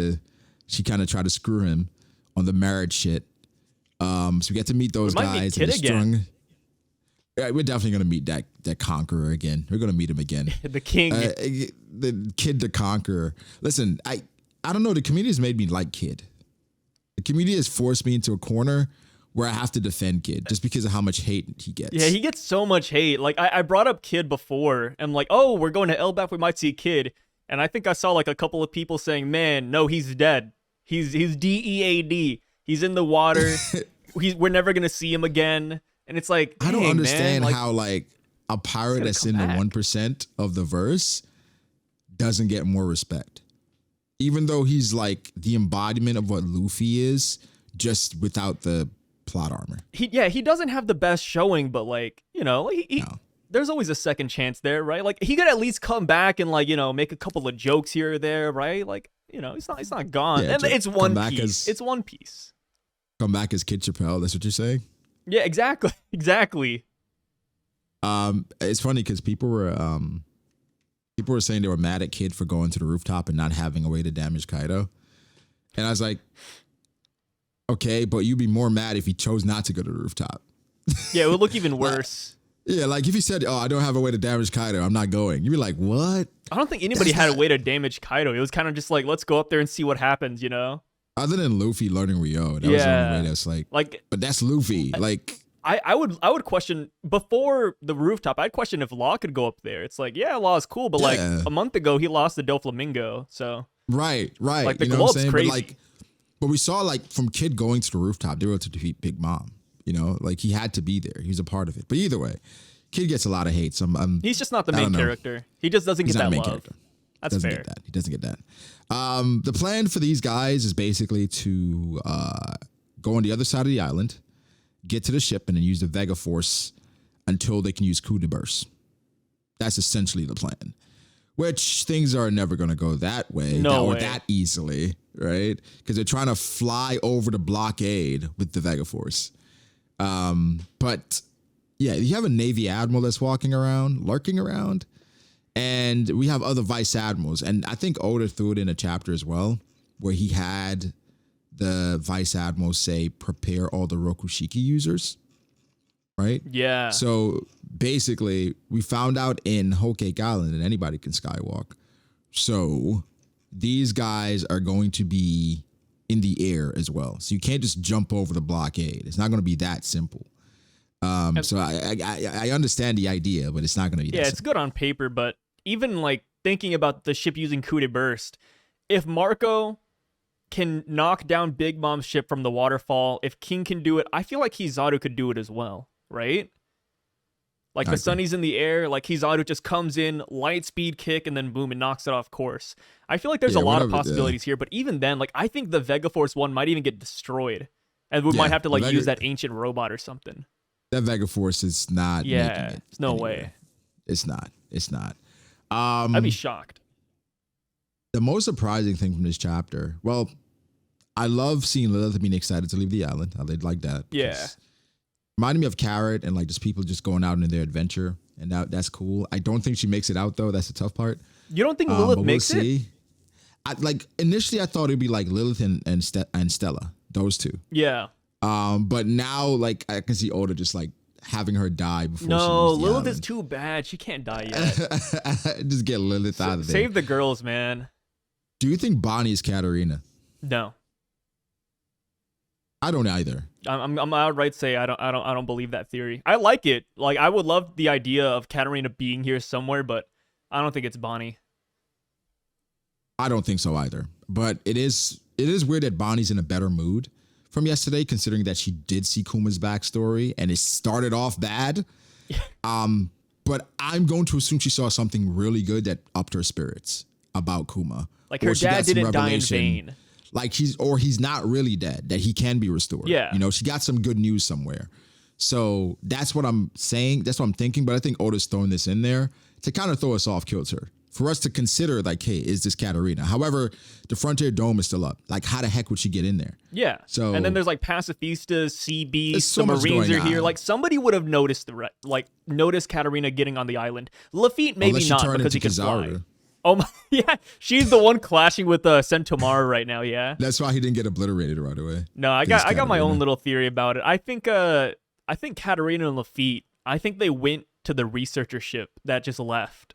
A: of tried to screw him on the marriage shit. So we get to meet those guys.
B: Meet Kid again.
A: Yeah, we're definitely gonna meet that Conqueror again. We're gonna meet him again.
B: The King,
A: the Kid, the Conqueror. Listen, I don't know. The community has made me like Kid. The community has forced me into a corner where I have to defend Kid just because of how much hate he gets.
B: Yeah, he gets so much hate. Like I brought up Kid before. I'm like, oh, we're going to Elbaf. We might see Kid. And I think I saw like a couple of people saying, man, no, he's dead. He's DEAD. He's in the water. We're never going to see him again. And it's like,
A: I don't understand
B: man,
A: how like a pirate that's in the 1% of the verse doesn't get more respect. Even though he's like the embodiment of what Luffy is, just without the plot armor.
B: He doesn't have the best showing, but like, no. There's always a second chance there, right? Like he could at least come back and like, make a couple of jokes here or there, right? Like, it's not gone.
A: Yeah,
B: and it's one piece. It's one piece.
A: Come back as Kid Chappelle, that's what you're saying?
B: Yeah, exactly. Exactly.
A: It's funny because people were saying they were mad at Kid for going to the rooftop and not having a way to damage Kaido. And I was like, okay, but you'd be more mad if he chose not to go to the rooftop.
B: Yeah, it would look even worse.
A: Like if he said, oh, I don't have a way to damage Kaido, I'm not going. You'd be like, what?
B: I don't think anybody had a way to damage Kaido. It was kind of just like, let's go up there and see what happens,
A: Other than Luffy learning Ryo, that was the only way that's like, but that's Luffy.
B: I would question before the rooftop. I'd question if Law could go up there. It's like, yeah, Law is cool, but like a month ago he lost to Doflamingo, so
A: right.
B: Like the globe's crazy.
A: But we saw like from Kid going to the rooftop, they were to defeat Big Mom. Like he had to be there. He was a part of it. But either way, Kid gets a lot of hate. So
B: he's just not the main character. He just doesn't get that love. Character. That's fair.
A: He doesn't get that. The plan for these guys is basically to go on the other side of the island, get to the ship, and then use the Vega Force until they can use coup de burst. That's essentially the plan. Which things are never going to go that way. Or that easily, right? Because they're trying to fly over the blockade with the Vega Force. But yeah, you have a Navy admiral that's lurking around. And we have other vice admirals. And I think Oda threw it in a chapter as well, where he had the vice admiral say, prepare all the Rokushiki users. Right?
B: Yeah.
A: So basically, we found out in Whole Cake Island that anybody can skywalk. So these guys are going to be in the air as well. So you can't just jump over the blockade. It's not going to be that simple. So I understand the idea, but it's not going to be that simple.
B: It's good on paper, but even like thinking about the ship using coup de burst, if Marco can knock down Big Mom's ship from the waterfall, if King can do it, I feel like Kizaru could do it as well, right? Like the Sunny's in the air, like Kizaru just comes in, light speed kick, and then boom, it knocks it off course. I feel like there's a lot of possibilities here, but even then, like I think the Vega Force one might even get destroyed, and we might have to like use that ancient robot or something.
A: That Vega Force is not making it.
B: There's no way.
A: It's not.
B: I'd be shocked.
A: The most surprising thing from this chapter, well, I love seeing Lilith being excited to leave the island. I did like that.
B: Yeah.
A: Reminded me of Carrot and like just people just going out in their adventure, and that's cool. I don't think she makes it out though. That's the tough part.
B: You don't think Lilith makes it?
A: Initially I thought it'd be like Lilith and Stella, those two.
B: Yeah.
A: But now like I can see Oda just like having her die before she
B: No,
A: leaves the
B: Lilith is
A: island.
B: too bad. She can't die yet.
A: Just get Lilith out of there.
B: Save the girls, man.
A: Do you think Bonnie is Katarina?
B: No.
A: I don't either.
B: I'm outright say I don't believe that theory. I like it. Like, I would love the idea of Katarina being here somewhere, but I don't think it's Bonnie.
A: I don't think so either. But it is weird that Bonnie's in a better mood from yesterday, considering that she did see Kuma's backstory and it started off bad. But I'm going to assume she saw something really good that upped her spirits about Kuma.
B: Like, her dad didn't die in vain.
A: Like, he's not really dead, that he can be restored.
B: Yeah.
A: You know, she got some good news somewhere. So that's what I'm saying. That's what I'm thinking. But I think Oda's throwing this in there to kind of throw us off kilter, for us to consider, like, hey, is this Katarina? However, the Frontier Dome is still up. Like, how the heck would she get in there?
B: Yeah.
A: So,
B: and then there's like pacifistas, sea beasts,
A: so
B: the Marines are
A: on.
B: here. Like, somebody would have noticed noticed Katarina getting on the island. Lafitte maybe not because he can fly. Oh my, yeah, she's the one clashing with Sentomaru right now. Yeah,
A: that's why he didn't get obliterated right away.
B: No, I got my own little theory about it. I think Katarina and Lafitte, I think they went to the researcher ship that just left.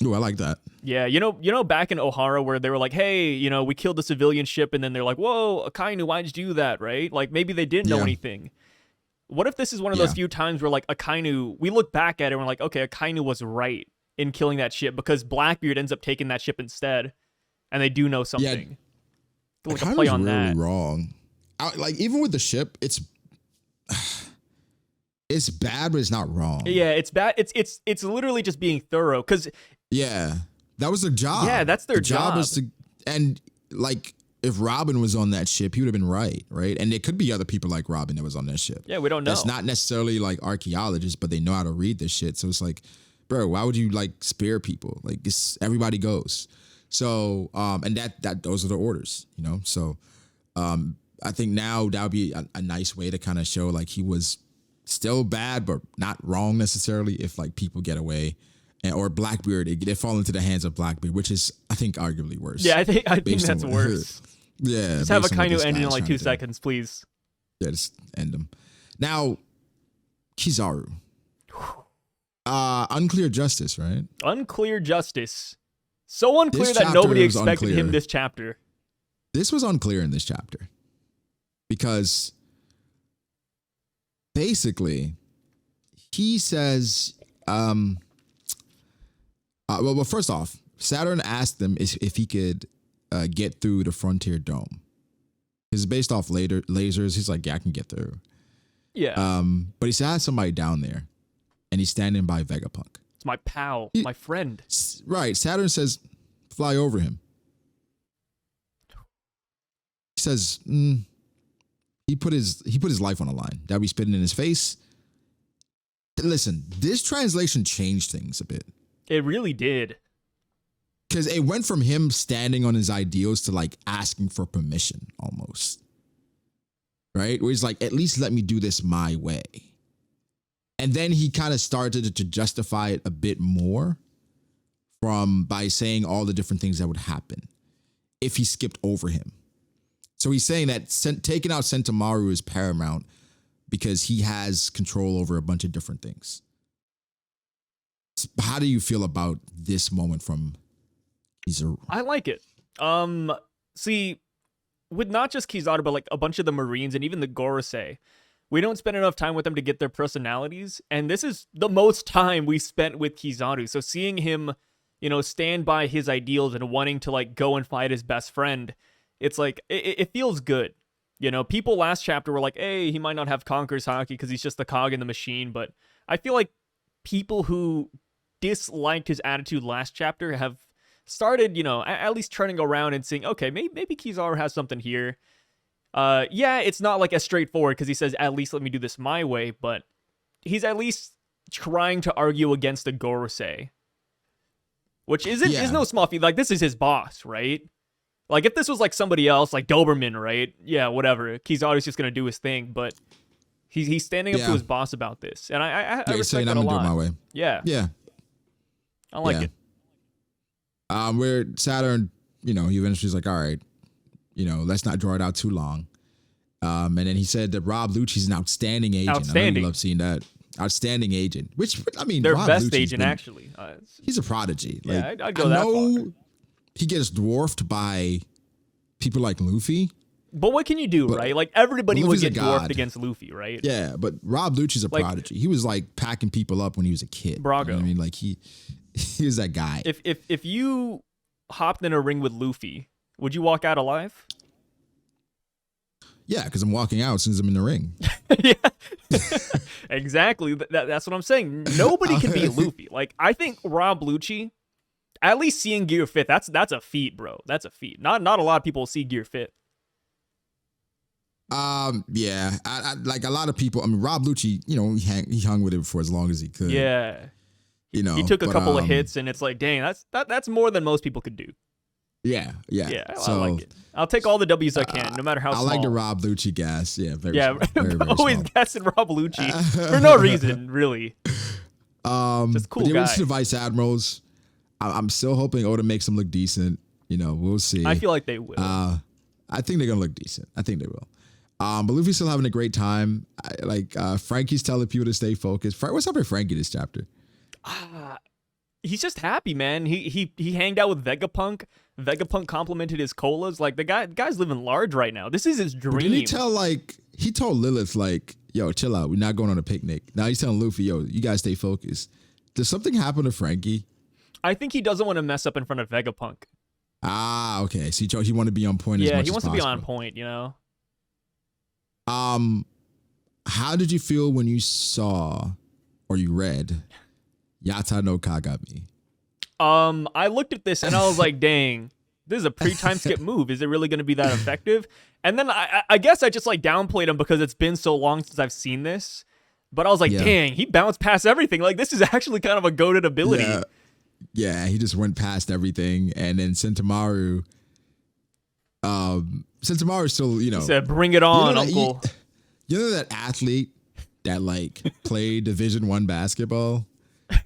A: Ooh, I like that.
B: Yeah, you know, back in Ohara where they were like, hey, you know, we killed the civilian ship, and then they're like, whoa, Akainu, why'd you do that, right? Like, maybe they didn't know anything. What if this is one of those few times where, like, Akainu, we look back at it and we're like, okay, Akainu was right in killing that ship because Blackbeard ends up taking that ship instead, and they do know something.
A: Yeah,
B: like a play on
A: really
B: that.
A: Wrong. Like, even with the ship, it's bad, but it's not wrong.
B: Yeah, it's bad. It's literally just being thorough because
A: that was their job.
B: Yeah, that's their job.
A: Was to, and like, if Robin was on that ship, he would have been right? And there could be other people like Robin that was on that ship.
B: Yeah, we don't know.
A: That's not necessarily like archaeologists, but they know how to read this shit. So it's like, bro, why would you like spare people? Like, everybody goes. So, and that those are the orders, you know? So, I think now that would be a nice way to kind of show like he was still bad, but not wrong necessarily if like people get away. Or Blackbeard, they fall into the hands of Blackbeard, which is, I think, arguably worse.
B: Yeah, I think that's worse.
A: Yeah.
B: Just have Akainu end in like 2 seconds, please.
A: Yeah, just end them. Now, Kizaru. Unclear justice, right?
B: Unclear justice. So unclear that nobody expected him this chapter.
A: This was unclear in this chapter. Because basically, he says, well, first off, Saturn asked him if he could get through the Frontier Dome. Because based off lasers, he's like, yeah, I can get through.
B: Yeah.
A: But he said, I had somebody down there, and he's standing by Vegapunk.
B: It's my pal, my friend.
A: Right. Saturn says, fly over him. He says, he put his life on the line. That be spitting in his face. Listen, this translation changed things a bit.
B: It really did.
A: Because it went from him standing on his ideals to like asking for permission almost. Right? Where he's like, at least let me do this my way. And then he kind of started to justify it a bit more by saying all the different things that would happen if he skipped over him. So he's saying that taking out Sentomaru is paramount because he has control over a bunch of different things. How do you feel about this moment from Kizaru?
B: I like it. See, with not just Kizaru, but like a bunch of the Marines and even the Gorosei, we don't spend enough time with them to get their personalities, and this is the most time we spent with Kizaru. So seeing him, you know, stand by his ideals and wanting to like go and fight his best friend, it's like it feels good. You know, people last chapter were like, hey, he might not have Conqueror's Haki because he's just the cog in the machine, but I feel like people who disliked his attitude last chapter have started, you know, at least turning around and saying, okay, maybe Kizaru has something here. Yeah, it's not like as straightforward because he says, at least let me do this my way, but he's at least trying to argue against the Gorosei, which is no small feat. Like, this is his boss, right? Like, if this was like somebody else, like Doberman, right? Yeah, whatever. Kizaru's just gonna do his thing, but he's standing up to his boss about this, and I respect that a lot. I'm gonna do it my way. Yeah. I like it. Where
A: Saturn, you know, he eventually is like, all right, you know, let's not draw it out too long. And then he said that Rob Lucci's an outstanding agent.
B: Outstanding.
A: I know you love seeing that. Outstanding agent. Which, I mean,
B: Their
A: Rob
B: best
A: Lucci's
B: agent, actually.
A: He's a prodigy.
B: Yeah,
A: Like,
B: I'd go that far.
A: He gets dwarfed by people like Luffy.
B: But what can you do, right? Like, everybody would get dwarfed
A: god.
B: against Luffy, right?
A: Yeah, but Rob Lucci's a prodigy. He was like packing people up when he was a kid.
B: Brago.
A: You know what I mean, like he was that guy.
B: If you hopped in a ring with Luffy, would you walk out alive?
A: Yeah, because I'm walking out as soon as I'm in the ring.
B: Yeah, exactly. That's what I'm saying. Nobody can beat Luffy. Like, I think Rob Lucci, at least seeing Gear Fit, that's a feat, bro. That's a feat. Not a lot of people see Gear Fit.
A: Yeah, I like a lot of people. I mean, Rob Lucci, you know, he hung with it for as long as he could.
B: Yeah,
A: you know,
B: he took a couple of hits, and it's like, dang, that's more than most people could do.
A: Yeah.
B: So, I like it. I'll take all the W's I can, no matter how small.
A: I like the Rob Lucci gas. Yeah, very
B: always
A: small.
B: guessing Rob Lucci for no reason, really. Just cool
A: but
B: guy.
A: To the Vice Admirals, I'm still hoping Oda makes them look decent. You know, we'll see.
B: I feel like they will.
A: I think they're gonna look decent. I think they will. But Luffy's still having a great time. Frankie's telling people to stay focused. What's up with Frankie this chapter?
B: He's just happy, man. He hanged out with Vegapunk. Vegapunk complimented his colas. Like, the guy's living large right now. This is his dream.
A: Didn't he told Lilith, like, yo, chill out. We're not going on a picnic. Now he's telling Luffy, yo, you guys stay focused. Does something happen to Frankie?
B: I think he doesn't want to mess up in front of Vegapunk.
A: Okay. So he want to be on point as much as possible.
B: Yeah, he wants to be on point, you know?
A: How did you feel when you saw or you read Yata no Kagami?
B: I looked at this and I was like, dang, this is a pre-time skip move. Is it really going to be that effective? And then I guess I just like downplayed him because it's been so long since I've seen this. But I was like, dang, he bounced past everything. Like, this is actually kind of a goated ability.
A: Yeah, he just went past everything. And then Sentomaru still, you know.
B: He said, bring it on, uncle.
A: You know that athlete that like played Division I basketball?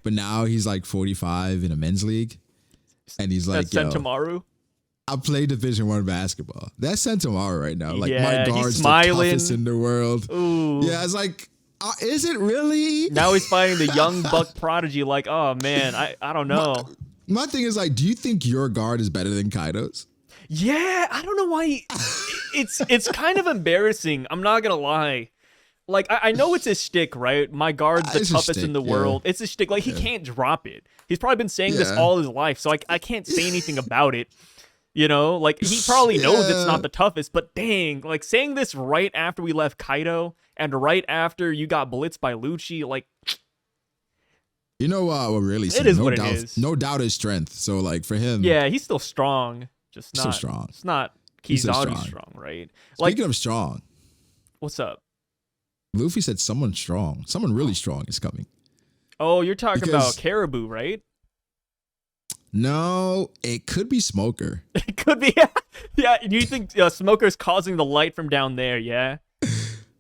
A: But now he's like 45 in a men's league. And he's like,
B: that's Sentomaru?
A: I play Division I basketball. That's Sentomaru right now. Like,
B: yeah,
A: my guard's the toughest in the world.
B: Ooh.
A: Yeah, it's like, is it really?
B: Now he's fighting the young buck prodigy. Like, oh, man, I don't know.
A: My thing is, like, do you think your guard is better than Kaido's?
B: Yeah, I don't know why. It's kind of embarrassing. I'm not going to lie. Like, I know it's a shtick, right? My guard's the toughest in the world. It's a shtick. Like, he can't drop it. He's probably been saying this all his life, so I can't say anything about it. You know? Like, he probably knows it's not the toughest, but dang, like, saying this right after we left Kaido and right after you got blitzed by Lucci, like...
A: You know what really
B: it is what it is.
A: No doubt his strength. So, like, for him...
B: Yeah, he's still strong. Just not...
A: Still strong.
B: It's not Kizaru strong, right?
A: Speaking of strong...
B: What's up?
A: Luffy said someone strong. Someone really strong is coming.
B: Oh, you're talking about Caribou, right?
A: No, it could be Smoker.
B: It could be. Yeah, do you think Smoker's causing the light from down there, yeah?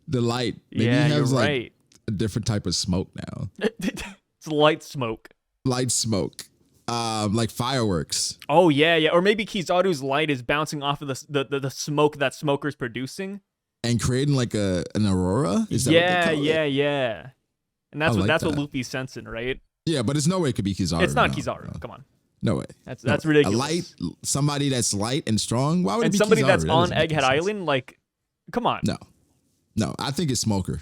A: The light. Maybe
B: yeah,
A: he has
B: you're
A: like
B: right.
A: a different type of smoke now.
B: It's light smoke.
A: Light smoke. Like fireworks.
B: Oh, yeah. Or maybe Kizaru's light is bouncing off of the smoke that Smoker's producing.
A: And creating like an aurora? Is that
B: yeah. And that's
A: what
B: Luffy's sensing, right?
A: Yeah, but it's no way it could be Kizaru.
B: It's not Kizaru. No. Come on.
A: No way.
B: That's ridiculous.
A: Somebody that's light and strong. Why would it be
B: somebody
A: Kizaru?
B: that's on Egghead Island? Like, come on.
A: No, I think it's Smoker.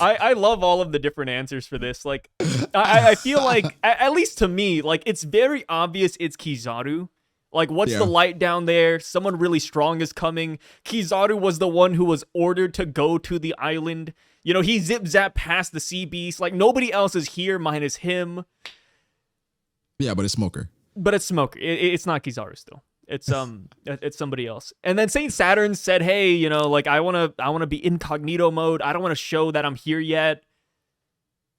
B: I love all of the different answers for this. Like, I feel like, at least to me, like, it's very obvious it's Kizaru. Like, what's the light down there? Someone really strong is coming. Kizaru was the one who was ordered to go to the island. You know, he zip-zapped past the sea beast. Like, nobody else is here minus him.
A: Yeah, but it's Smoker.
B: But it's Smoker. It's not Kizaru still. It's it's somebody else. And then Saint Saturn said, "Hey, you know, like I wanna be incognito mode. I don't want to show that I'm here yet."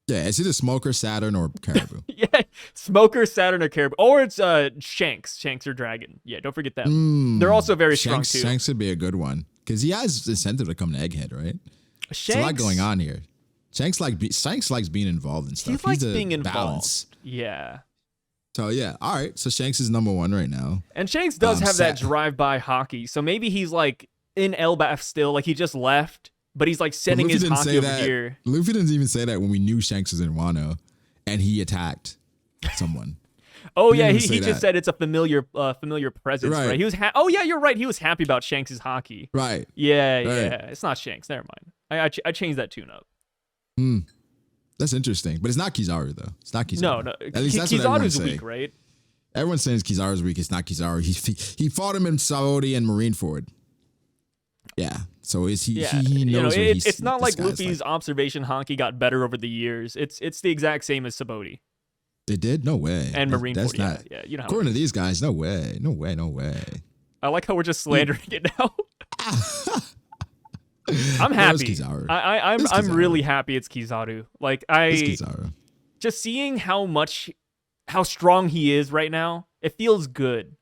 A: Yeah, it's either Smoker, Saturn, or Caribou.
B: Yeah, Smoker, Saturn, or Caribou. Or it's Shanks. Shanks or Dragon. Yeah, don't forget them. They're also very strong too.
A: Shanks would be a good one. Because he has incentive to come to Egghead, right?
B: Shanks,
A: there's a lot going on here. Shanks likes being involved in stuff.
B: He likes
A: He's
B: being involved.
A: Balance.
B: Yeah.
A: So yeah, all right. So Shanks is number one right now.
B: And Shanks does have that drive-by hockey. So maybe he's like in Elbaf still. Like he just left, but he's like sending his Haki over here.
A: Luffy didn't even say that when we knew Shanks was in Wano, and he attacked someone.
B: Oh yeah, he just said it's a familiar presence, right? He was oh yeah, you're right. He was happy about Shanks' Haki.
A: Right.
B: Yeah. It's not Shanks. Never mind. I changed that tune up.
A: That's interesting, but it's not Kizaru though. It's not Kizaru.
B: No. At least that's Kizaru's weak, right?
A: Everyone's saying Kizaru's weak. It's not Kizaru. He fought him in Sabaody and Marineford. Yeah. So is he?
B: Yeah.
A: He knows.
B: It's not like Luffy's observation Haki got better over the years. It's the exact same as Sabaody.
A: They did? No way.
B: And Marineford. Yeah. You know.
A: According to these guys, no way. No way. No way.
B: I like how we're just slandering it now. I'm happy. I'm really happy it's Kizaru. Like
A: it's Kizaru.
B: Just seeing how strong he is right now, it feels good.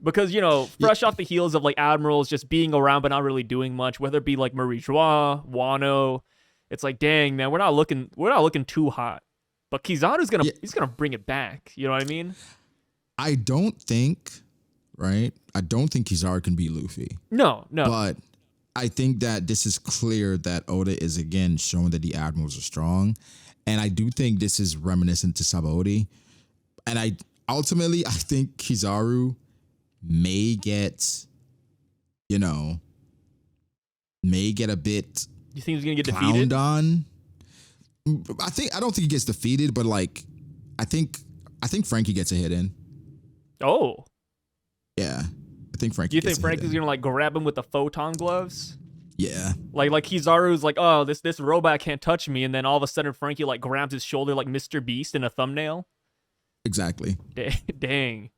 B: Because, fresh off the heels of like Admirals just being around but not really doing much, whether it be like Marie Joie, Wano, it's like, dang man, we're not looking too hot. But Kizaru's he's gonna bring it back. You know what I mean?
A: I don't think Kizaru can beat Luffy.
B: No.
A: But I think that this is clear that Oda is again showing that the Admirals are strong. And I do think this is reminiscent to Sabaody. And I think Kizaru may get a bit.
B: You think he's gonna get
A: clowned
B: defeated?
A: On. I don't think he gets defeated, but like, I think Frankie gets a hit in.
B: Oh.
A: Yeah. I think Frankie.
B: Do you think Frankie's gonna like grab him with the photon gloves?
A: Yeah.
B: Like Kizaru's like, oh, this robot can't touch me, and then all of a sudden Frankie like grabs his shoulder like Mr. Beast in a thumbnail.
A: Exactly.
B: Dang.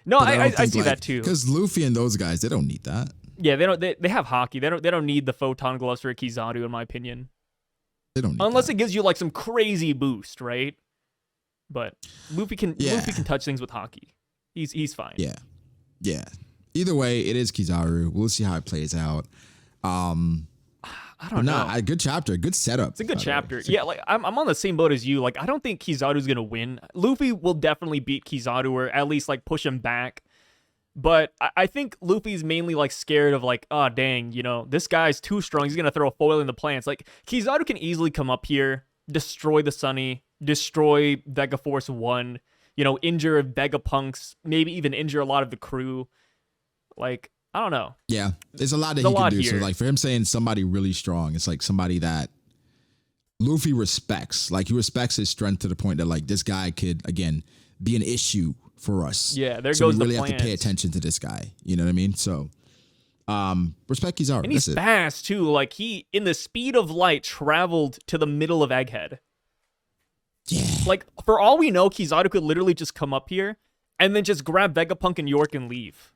B: No, I see that too.
A: Because Luffy and those guys, they don't need that.
B: Yeah, they don't. They have Haki. They don't need the photon gloves for a Kizaru, in my opinion.
A: They don't need
B: unless
A: that.
B: It gives you like some crazy boost, right? But Luffy can touch things with Haki. He's fine.
A: Yeah. Either way, it is Kizaru. We'll see how it plays out.
B: I don't know.
A: A good chapter, good setup.
B: It's a good chapter. Yeah, like I'm on the same boat as you. Like I don't think Kizaru's gonna win. Luffy will definitely beat Kizaru, or at least like push him back. But I think Luffy's mainly like scared of like, oh dang, this guy's too strong. He's gonna throw a foil in the plants. Like Kizaru can easily come up here, destroy the Sunny, destroy Vega Force 1, injure Vegapunks, maybe even injure a lot of the crew. Like, I don't know.
A: Yeah, there's a lot that he can do. Here. So like for him saying somebody really strong, it's like somebody that Luffy respects. Like he respects his strength to the point that like this guy could again be an issue for us.
B: Yeah, there
A: so
B: goes the
A: we really
B: plans.
A: have to pay attention to this guy. You know what I mean? So respect Kizaru.
B: And he's fast too. Like he, in the speed of light, traveled to the middle of Egghead.
A: Yeah.
B: Like for all we know, Kizaru could literally just come up here and then just grab Vegapunk and York and leave.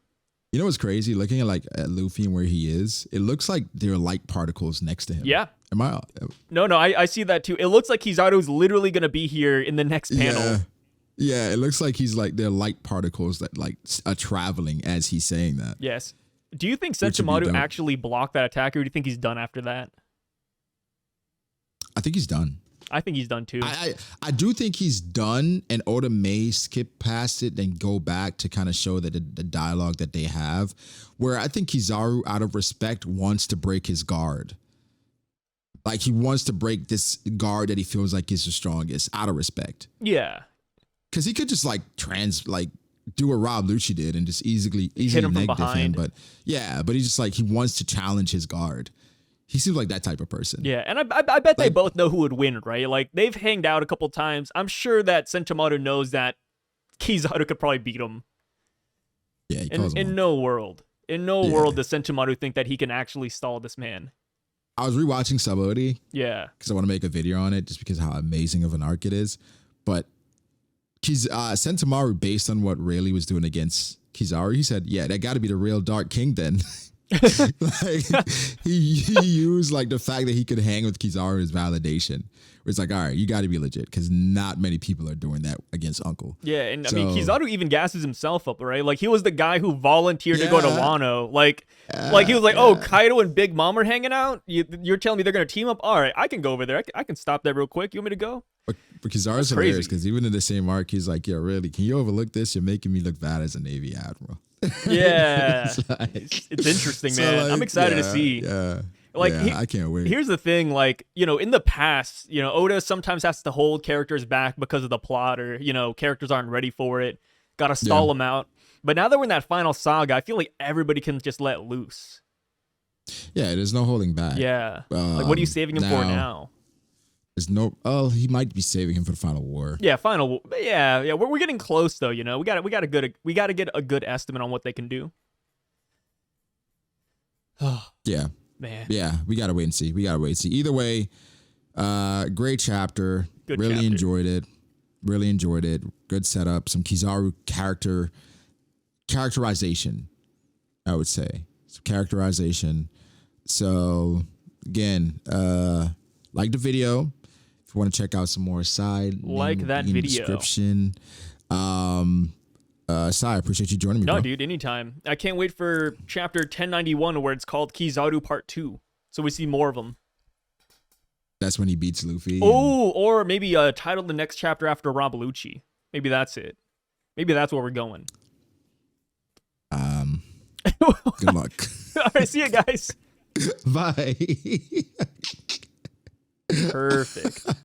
A: You know what's crazy? Looking at Luffy and where he is, it looks like there are light particles next to him.
B: Yeah.
A: Am I?
B: No, I see that too. It looks like Kizaru's literally gonna be here in the next panel.
A: Yeah, it looks like he's like there are light particles that like are traveling as he's saying that.
B: Yes. Do you think Sentomaru actually blocked that attack, or do you think he's done after that?
A: I think he's done.
B: I think he's done too.
A: I do think he's done, and Oda may skip past it and go back to kind of show that the dialogue that they have, where I think Kizaru, out of respect, wants to break his guard. Like he wants to break this guard that he feels like is the strongest, out of respect.
B: Yeah.
A: Because he could just do what Rob Lucci did and just easily
B: hit him from
A: negative
B: behind.
A: him. But he's just like, he wants to challenge his guard. He seems like that type of person.
B: Yeah, and I bet they both know who would win, right? Like they've hanged out a couple times. I'm sure that Sentomaru knows that Kizaru could probably beat him.
A: Yeah, he calls him
B: in no world does Sentomaru think that he can actually stall this man.
A: I was rewatching Sabaody.
B: Yeah,
A: because I want to make a video on it just because of how amazing of an arc it is. But Sentomaru, based on what Rayleigh was doing against Kizaru, he said, yeah, that got to be the real Dark King then. Like he used like the fact that he could hang with Kizaru as validation. Where it's like, all right, you got to be legit because not many people are doing that against Uncle.
B: Yeah, and I mean, Kizaru even gasses himself up, right? Like he was the guy who volunteered to go to Wano. Like he was like, oh, Kaido and Big Mom are hanging out. You're telling me they're gonna team up? All right, I can go over there. I can stop that real quick. You want me to go?
A: But Kizaru's hilarious because even in the same arc, he's like, yeah, really, can you overlook this? You're making me look bad as a Navy admiral.
B: Yeah,
A: It's like-
B: it's interesting,
A: so,
B: man.
A: like,
B: I'm excited to
A: yeah,
B: see.
A: Yeah,
B: Like,
A: yeah, I can't wait.
B: here's the thing, like, in the past, Oda sometimes has to hold characters back because of the plot, or characters aren't ready for it. Got to stall them out. But now that we're in that final saga, I feel like everybody can just let loose.
A: Yeah, there's no holding back.
B: Yeah. Like, what are you saving him for now?
A: There's no. Oh, he might be saving him for the final war.
B: Yeah, final. Yeah. We're getting close though. We got to get a good estimate on what they can do.
A: Yeah,
B: man.
A: Yeah, we gotta wait and see. Either way, great chapter.
B: Good
A: really
B: chapter.
A: enjoyed it. Good setup. Some Kizaru characterization, I would say. Some characterization. So again, like the video. If you want to check out some more aside,
B: like that video
A: description. Sai, I appreciate you joining me.
B: No,
A: bro.
B: dude, anytime. I can't wait for chapter 1091 where it's called Kizaru Part 2. So we see more of them.
A: That's when he beats Luffy.
B: Oh, or maybe title the next chapter after Rob Lucci. Maybe that's it. Maybe that's where we're going.
A: Good luck.
B: All right, see you guys.
A: Bye.
B: Perfect.